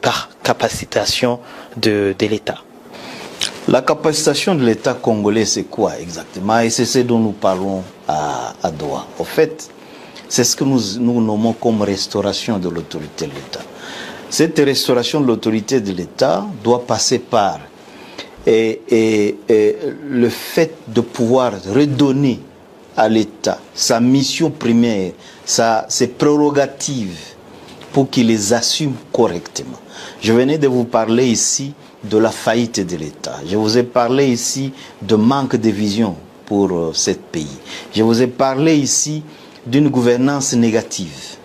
par capacitation de l'État? La capacitation de l'État congolais, c'est quoi exactement? Et c'est ce dont nous parlons à Doha. En fait, c'est ce que nous nommons comme restauration de l'autorité de l'État. Cette restauration de l'autorité de l'État doit passer par le fait de pouvoir redonner à l'État sa mission primaire, ses prérogatives pour qu'ils les assument correctement. Je venais de vous parler ici de la faillite de l'État. Je vous ai parlé ici de manque de vision pour ce pays. Je vous ai parlé ici d'une gouvernance négative.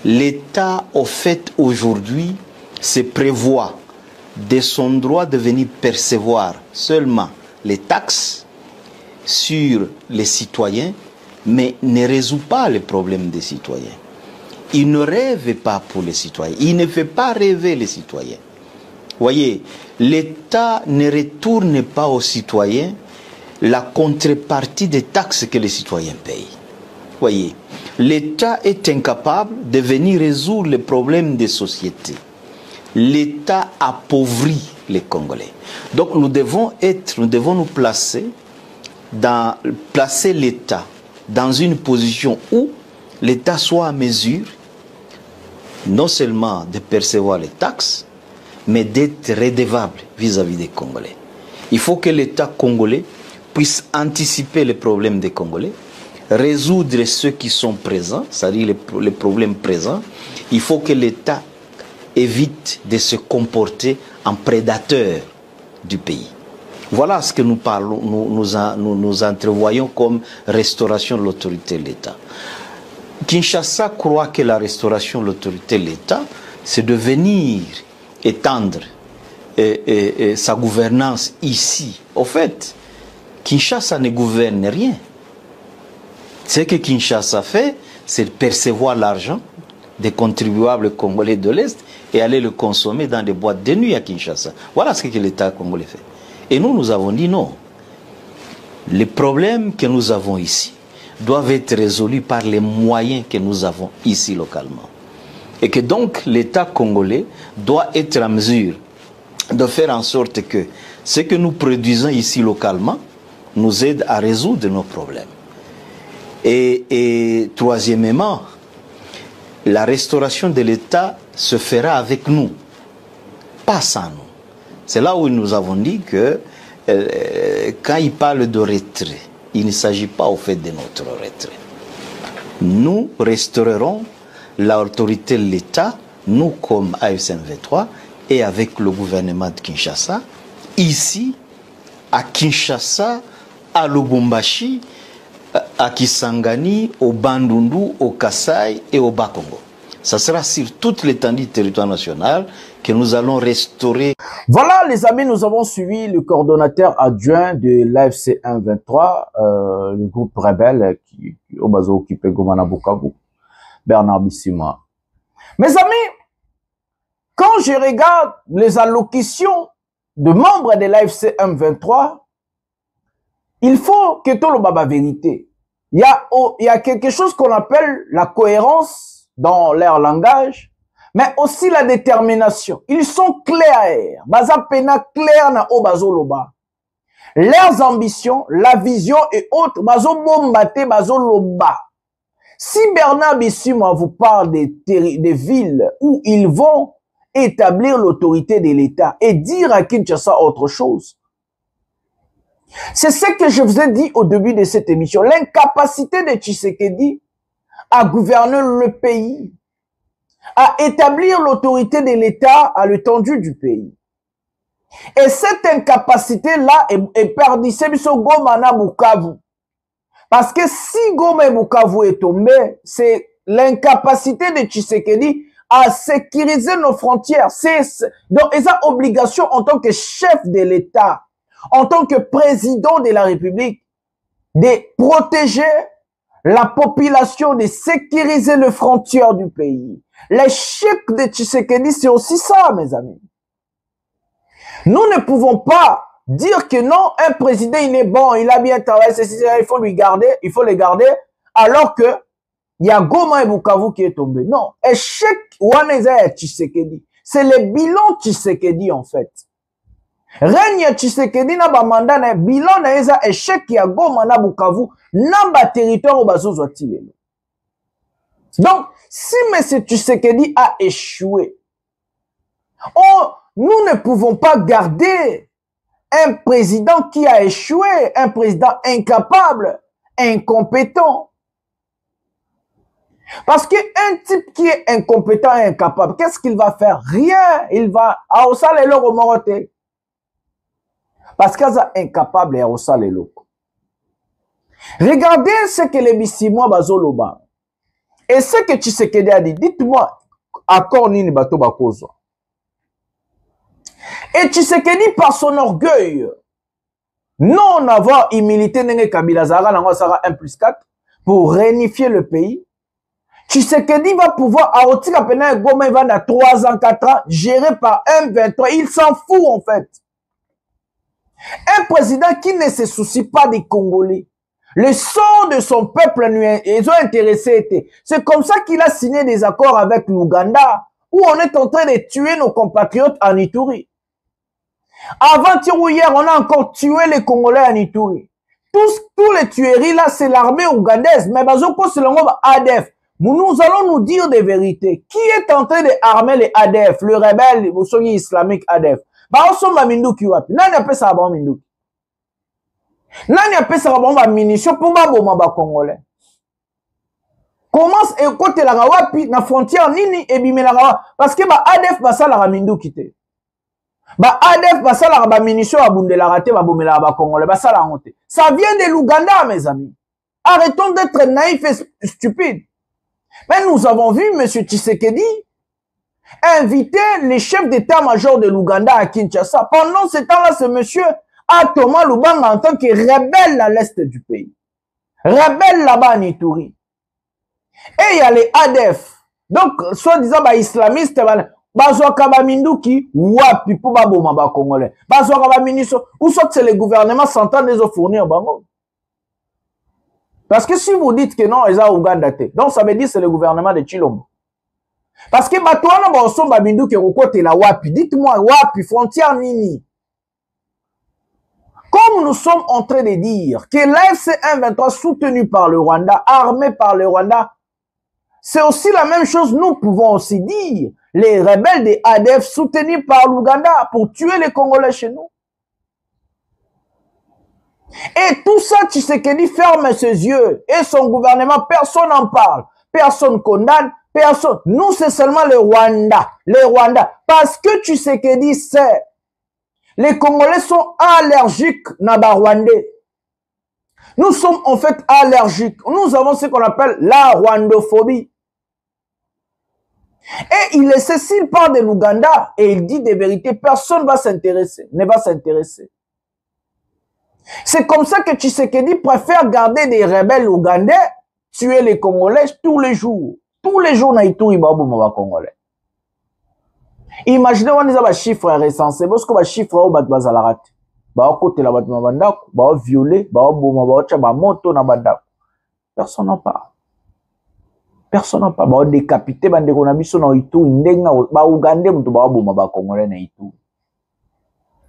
L'État, au fait, aujourd'hui, se prévoit de son droit de venir percevoir seulement les taxes sur les citoyens, mais ne résout pas les problèmes des citoyens. Il ne rêve pas pour les citoyens. Il ne fait pas rêver les citoyens. Voyez, l'État ne retourne pas aux citoyens la contrepartie des taxes que les citoyens payent. Voyez, l'État est incapable de venir résoudre les problèmes des sociétés. L'État appauvrit les Congolais. Donc nous devons nous placer l'État dans une position où l'État soit en mesure non seulement de percevoir les taxes, mais d'être redevable vis-à-vis des Congolais. Il faut que l'État congolais puisse anticiper les problèmes des Congolais, résoudre ceux qui sont présents, c'est-à-dire les problèmes présents. Il faut que l'État évite de se comporter en prédateur du pays. Voilà ce que nous parlons, nous entrevoyons comme restauration de l'autorité de l'État. Kinshasa croit que la restauration de l'autorité de l'État, c'est de venir étendre sa gouvernance ici. Au fait, Kinshasa ne gouverne rien. Ce que Kinshasa fait, c'est de percevoir l'argent des contribuables congolais de l'Est et aller le consommer dans des boîtes de nuit à Kinshasa. Voilà ce que l'État congolais fait. Et nous avons dit non. Les problèmes que nous avons ici doivent être résolus par les moyens que nous avons ici localement. Et que donc l'État congolais doit être en mesure de faire en sorte que ce que nous produisons ici localement nous aide à résoudre nos problèmes. Et troisièmement, la restauration de l'État se fera avec nous, pas sans nous. C'est là où nous avons dit que quand il parle de retrait, il ne s'agit pas au fait de notre retrait. Nous restaurerons l'autorité de l'État, nous comme AFC/M23 et avec le gouvernement de Kinshasa, ici, à Kinshasa, à Lubumbashi, à Kisangani, au Bandundu, au Kasaï et au Bas-Congo. Ça sera sur toute l'étendue du territoire national que nous allons restaurer. Voilà les amis, nous avons suivi le coordonnateur adjoint de l'AFC M23, le groupe rebelle qui au bas occupé Goma Bukavu, Bernard Bissima. Mes amis, quand je regarde les allocutions de membres de l'AFC M23, il faut que tout le baba vérité. Il y a quelque chose qu'on appelle la cohérence dans leur langage, mais aussi la détermination. Ils sont clairs. Baza pena clair na obazo loba. Leurs ambitions, la vision et autres, bazo bombate, bazo loba. Si Bernard Bissima vous parle des villes où ils vont établir l'autorité de l'État et dire à Kinshasa autre chose, c'est ce que je vous ai dit au début de cette émission. L'incapacité de Tshisekedi à gouverner le pays, à établir l'autorité de l'État à l'étendue du pays. Et cette incapacité-là est perdue biso Goma na Bukavu. Parce que si Goma et Bukavu est tombé, c'est l'incapacité de Tshisekedi à sécuriser nos frontières. Donc, ils ont obligation en tant que chef de l'État, en tant que président de la République, de protéger la population, de sécuriser les frontières du pays. L'échec de Tshisekedi, c'est aussi ça, mes amis. Nous ne pouvons pas dire que non, un président, il est bon, il a bien travaillé, il faut lui garder, il faut le garder, alors que il y a Goma et Bukavu qui est tombé. Non, échec, Waneza et Tshisekedi. C'est le bilan Tshisekedi, en fait. Règne Tshisekedi na ba mandat na bilan na eza échec ya Goma na Bukavu na ba territoire au bazozo atilelo. Donc, si M. Tshisekedi a échoué, nous ne pouvons pas garder un président qui a échoué, un président incapable, incompétent. Parce qu'un type qui est incompétent et incapable, qu'est-ce qu'il va faire? Rien. Il va à osale le remorote. Parce qu'il est incapable et à osale le. Regardez ce que les Bissimois bazoloba. Et ce que Tshisekedi a dit, dites-moi, accord nini bato bakozo. Et Tshisekedi, par son orgueil, non avoir humilité n'enge Kabila Zara, n'engo sera 1+4, pour réunifier le pays, Tshisekedi va pouvoir, à Otika Pena Goma, il va dans 3 ans, 4 ans, géré par M23. Il s'en fout, en fait. Un président qui ne se soucie pas des Congolais. Le sort de son peuple, ils ont intéressé. C'est comme ça qu'il a signé des accords avec l'Ouganda, où on est en train de tuer nos compatriotes en Ituri. Avant hier, on a encore tué les Congolais en Ituri. Tous les tueries là, c'est l'armée ougandaise. Mais bazoko c'est l'ango ADF. Nous allons nous dire des vérités. Qui est en train d'armer les ADF, le rebelle islamique ADF? Baoso Maminduki wapi. Nani appelle ça bon Minduki? Nani appelle ça bon munitions pour baboma ba Congolais? Commence et côté la wapi na frontière nini et bimela wapi? Parce que ba ADF basa la Minduki te. Ba ADF basala ba munitions abundela raté ba bomela ba Congolais basala honte. Ça vient de l'Ouganda mes amis. Arrêtons d'être naïfs et stupides. Mais nous avons vu M. Tshisekedi inviter les chefs d'état-major de l'Ouganda à Kinshasa. Pendant ce temps-là, ce monsieur a Thomas Lubanga en tant que rebelle à l'est du pays. Rebelle là-bas en Ituri. Et il y a les ADF. Donc, soi-disant, islamistes, Bazouaka Baminduki, wapi pour baboma ba Congolais. Bazouaka Baminiso, ou soit c'est le gouvernement central des fournir bango. Parce que si vous dites que non, ils ont Ouganda, donc ça veut dire que c'est le gouvernement de Chilombo. Parce que Batouana Banson Baminduki Rokote la wapi. Dites-moi, wapi, frontière nini. Comme nous sommes en train de dire que l'AFC M23 soutenu par le Rwanda, armé par le Rwanda, c'est aussi la même chose, nous pouvons aussi dire. Les rebelles des ADF soutenus par l'Ouganda pour tuer les Congolais chez nous. Et tout ça, Tshisekedi ferme ses yeux. Et son gouvernement, personne n'en parle. Personne condamne, personne. Nous, c'est seulement le Rwanda. Les Rwandais. Parce que Tshisekedi sait. Les Congolais sont allergiques à Rwandais. Nous sommes en fait allergiques. Nous avons ce qu'on appelle la rwandophobie. Et il est s'il parle de l'Ouganda et il dit des vérités, personne ne va s'intéresser, ne va s'intéresser. C'est comme ça que Tshisekedi préfère garder des rebelles ougandais, tuer les Congolais tous les jours. Tous les jours, Naïtouri, Babou, Congolais. Imaginez, on a des chiffres recensés, parce que les chiffres, on va se la côté la va violer, va moto, personne n'en parle. Personne n'a pas décapité bande konabiso na itu ndenga ba Ougandais mutu ba boma ba Congolais na itu.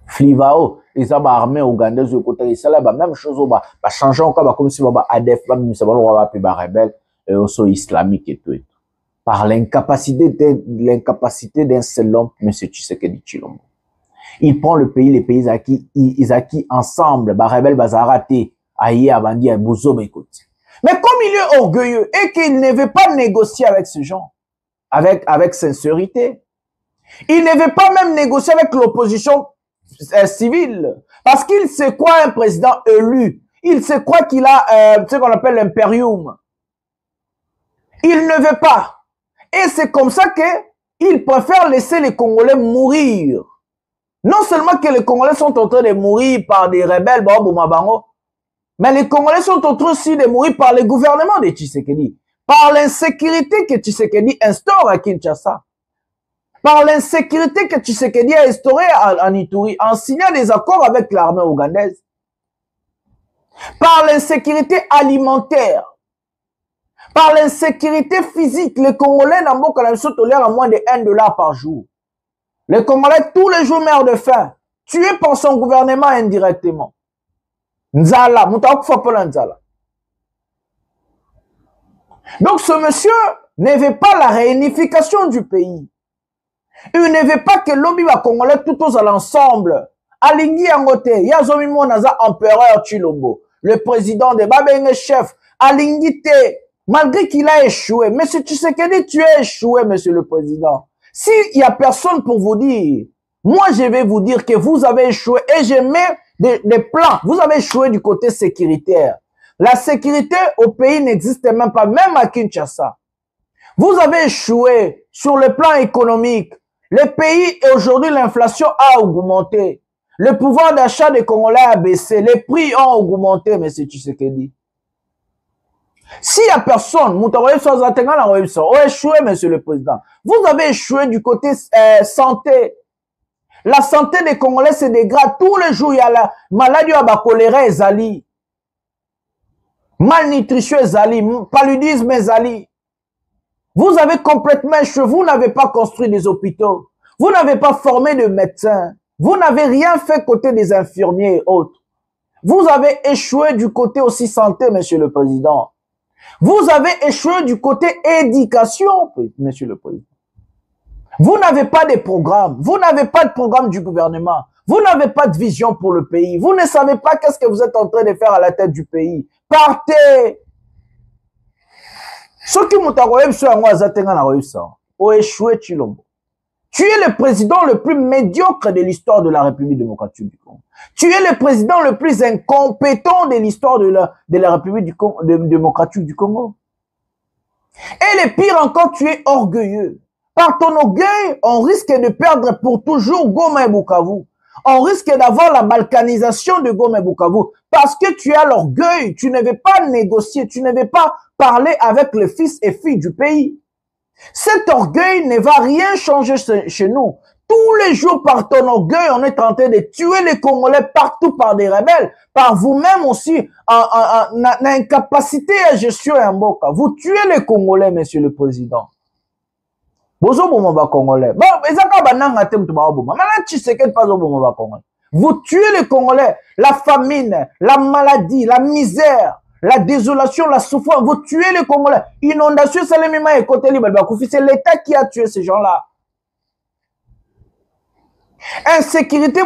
Flivao ils ont armé Ougandais de côté ça là même chose ba changer encore comme si ba ADF ba ça ba ba rebelle et aussi islamique et tout. Par l'incapacité d'un seul homme, M. Tshisekedi Tshilombo. Il prend le pays, les pays ils acquis ensemble, ba rebelle ba zarate aïe abandi à Bouzo écoute. Mais comme il est orgueilleux et qu'il ne veut pas négocier avec ces gens, avec sincérité, il ne veut pas même négocier avec l'opposition civile, parce qu'il sait quoi un président élu, il sait quoi qu'il a ce qu'on appelle l'impérium. Il ne veut pas. Et c'est comme ça qu'il préfère laisser les Congolais mourir. Non seulement que les Congolais sont en train de mourir par des rebelles, mais les Congolais sont en train aussi de mourir par le gouvernement de Tshisekedi. Par l'insécurité que Tshisekedi instaure à Kinshasa. Par l'insécurité que Tshisekedi a instaurée en Ituri, en signant des accords avec l'armée ougandaise. Par l'insécurité alimentaire. Par l'insécurité physique. Les Congolais n'ont tolèrent à moins de $1 par jour. Les Congolais tous les jours meurent de faim. Tués par son gouvernement indirectement. Nzala, Nzala. Donc ce monsieur ne veut pas la réunification du pays. Il ne veut pas que l'Obi va Congolais tout à l'ensemble. Alingi Angote, Yazomi Monaza empereur Tshilombo, le président de Babenge chef, Alingi Te, Malgré qu'il a échoué. Monsieur Tshisekedi, tu as échoué, monsieur le président. S'il n'y a personne pour vous dire, moi je vais vous dire que vous avez échoué et je mets des plans. Vous avez échoué du côté sécuritaire. La sécurité au pays n'existe même pas, même à Kinshasa. Vous avez échoué sur le plan économique. Le pays, aujourd'hui, l'inflation a augmenté. Le pouvoir d'achat des Congolais a baissé. Les prix ont augmenté, M. Tshisekedi. S'il n'y a personne, vous avez échoué, M. le Président. Vous avez échoué du côté santé. La santé des Congolais se dégrade. Tous les jours, il y a la maladie à choléra et zali. Malnutrition et zali. Paludisme et zali. Vous avez complètement échoué. Vous n'avez pas construit des hôpitaux. Vous n'avez pas formé de médecins. Vous n'avez rien fait côté des infirmiers et autres. Vous avez échoué du côté aussi santé, Monsieur le Président. Vous avez échoué du côté éducation, Monsieur le Président. Vous n'avez pas de programme. Vous n'avez pas de programme du gouvernement. Vous n'avez pas de vision pour le pays. Vous ne savez pas qu'est-ce que vous êtes en train de faire à la tête du pays. Partez! Ceux qui m'ont échoué, Chilombo. Tu es le président le plus médiocre de l'histoire de la République démocratique du Congo. Tu es le président le plus incompétent de l'histoire de la République démocratique du Congo. Et le pire encore, tu es orgueilleux. Par ton orgueil, on risque de perdre pour toujours Goma et Bukavu. On risque d'avoir la balkanisation de Goma et Bukavu. Parce que tu as l'orgueil, tu ne veux pas négocier, tu ne veux pas parler avec les fils et filles du pays. Cet orgueil ne va rien changer chez nous. Tous les jours, par ton orgueil, on est en train de tuer les Congolais partout par des rebelles, par vous-même aussi, en incapacité à gestion et en boca. Vous tuez les Congolais, Monsieur le Président. Vous tuez les Congolais. La famine, la maladie, la misère, la désolation, la souffrance. Vous tuez les Congolais. Inondation, c'est l'État qui a tué ces gens-là. Insécurité,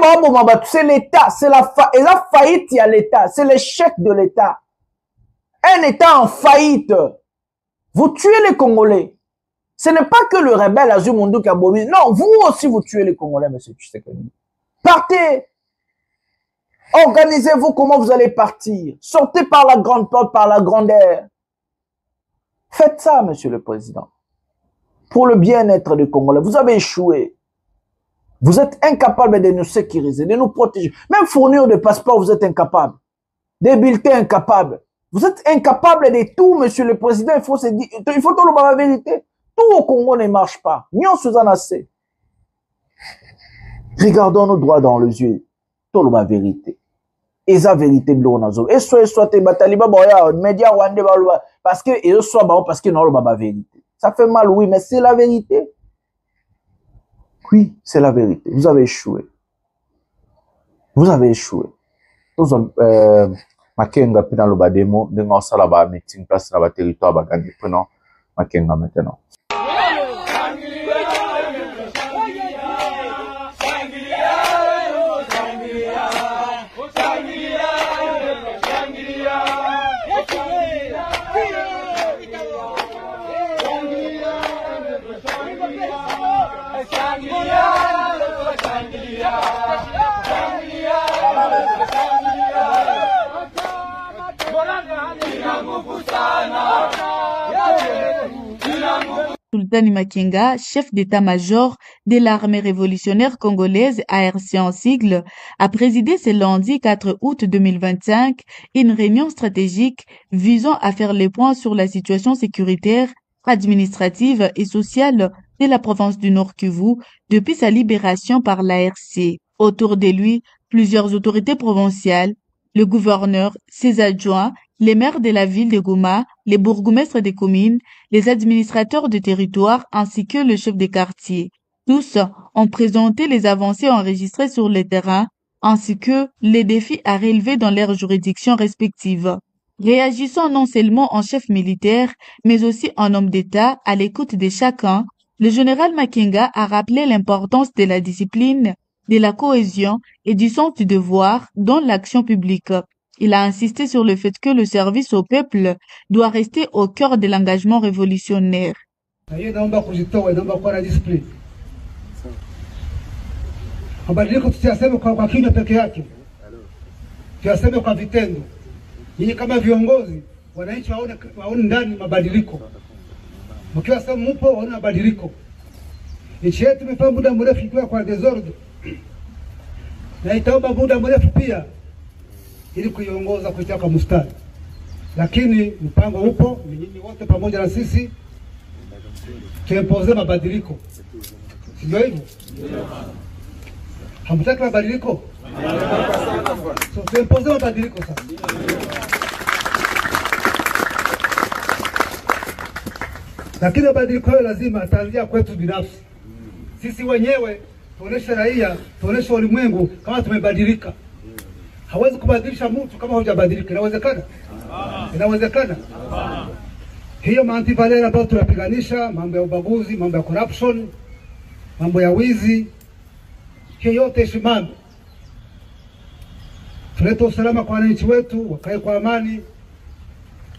c'est l'État. C'est la faillite, il y a l'État. C'est l'échec de l'État. Un État en faillite. Vous tuez les Congolais. Ce n'est pas que le rebelle Azumundu Kabomi. Non, vous aussi, vous tuez les Congolais, monsieur Tshisekedi. Partez. Organisez-vous comment vous allez partir. Sortez par la grande porte, par la grande aire. Faites ça, monsieur le Président. Pour le bien-être des Congolais. Vous avez échoué. Vous êtes incapable de nous sécuriser, de nous protéger. Même fournir des passeports, vous êtes incapable. Des bulletins incapables. Vous êtes incapable de tout, monsieur le Président. Il faut tout le la vérité. Tout au Congo ne marche pas. Nyon Suzanase. Regardons nos droits dans les yeux. Tout la vérité. Et la vérité de l'onazo. Et soit te bataliba boya, média wande balwa. Parce que, et soit bon, parce que non, la vérité. Ça fait mal, oui, mais c'est la vérité. Oui, c'est la vérité. Vous avez échoué. Vous avez échoué. Makenga pina lo bademo, de ngasa la ba meeting place na ba territoire ba gagner. Prenons Makenga maintenant. Sultani Makenga, chef d'état-major de l'armée révolutionnaire congolaise ARC en sigle, a présidé ce lundi 4 août 2025 une réunion stratégique visant à faire le point sur la situation sécuritaire, administrative et sociale de la province du Nord Kivu depuis sa libération par l'ARC. Autour de lui, plusieurs autorités provinciales, le gouverneur, ses adjoints, les maires de la ville de Goma, les bourgmestres des communes, les administrateurs de territoire ainsi que le chef des quartiers. Tous ont présenté les avancées enregistrées sur le terrain ainsi que les défis à relever dans leurs juridictions respectives. Réagissant non seulement en chef militaire, mais aussi en homme d'État à l'écoute de chacun, le général Makenga a rappelé l'importance de la discipline, de la cohésion et du sens du devoir dans l'action publique. Il a insisté sur le fait que le service au peuple doit rester au cœur de l'engagement révolutionnaire. Mabadiliko tusiyaseme kwa kinywa peke yake, tuyaseme kwa vitendo. Nyinyi kama viongozi, wananchi waone ndani mabadiliko. Mkiwa sema mpo waone mabadiliko. Nchi yetu imefanya muda mrefu ikiwa kwa desordre, na itaomba muda mrefu pia ili kuiongoza kuitia kwa mstari, lakini mpango upo. Ni nyinyi wote pamoja na sisi tuempoze mabadiliko, sio hivyo? Hamtaki mabadiliko? So tuempoze mabadiliko sasa. Lakini mabadiliko hayo lazima ataanzia kwetu binafsi. Sisi wenyewe tuoneshe raia, tuoneshe ulimwengu kama tumebadilika. Hawezi kubadilisha mtu kama hujabadilika. Inawezekana? Inawezekana. Hiyo maantivalera ambayo tunapiganisha, mambo ya ubaguzi, mambo ya corruption, mambo ya wizi, hiyo yote ishimame. Tulete usalama kwa wananchi wetu, wakae kwa amani,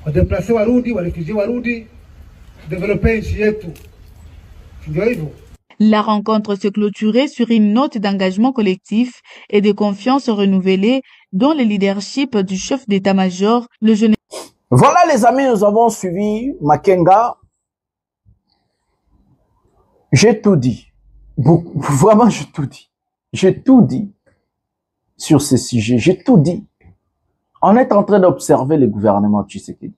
wadeplase warudi, warefugee warudi, développer nchi yetu. Ndio hivyo. La rencontre se clôturait sur une note d'engagement collectif et de confiance renouvelée dans le leadership du chef d'état-major, le jeune. Voilà les amis, nous avons suivi Makenga. J'ai tout dit. Vraiment, j'ai tout dit. J'ai tout dit sur ce sujet. J'ai tout dit. On est en train d'observer le gouvernement Tshisekedi.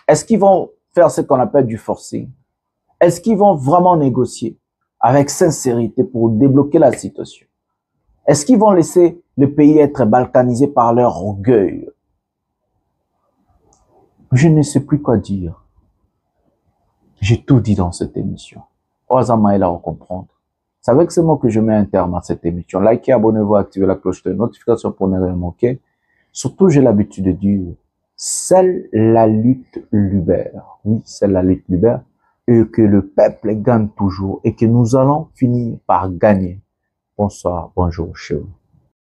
Est-ce qu'ils vont faire ce qu'on appelle du forcing? Est-ce qu'ils vont vraiment négocier avec sincérité pour débloquer la situation? Est-ce qu'ils vont laisser le pays être balkanisé par leur orgueil? Je ne sais plus quoi dire. J'ai tout dit dans cette émission. Ozamaïla à comprendre. C'est avec ces mots que je mets un terme à cette émission. Likez, abonnez-vous, activez la cloche de notification pour ne rien manquer. Surtout, j'ai l'habitude de dire, seule la lutte libère. Oui, seule la lutte libère. Et que le peuple gagne toujours et que nous allons finir par gagner. Bonsoir, bonjour, chez vous.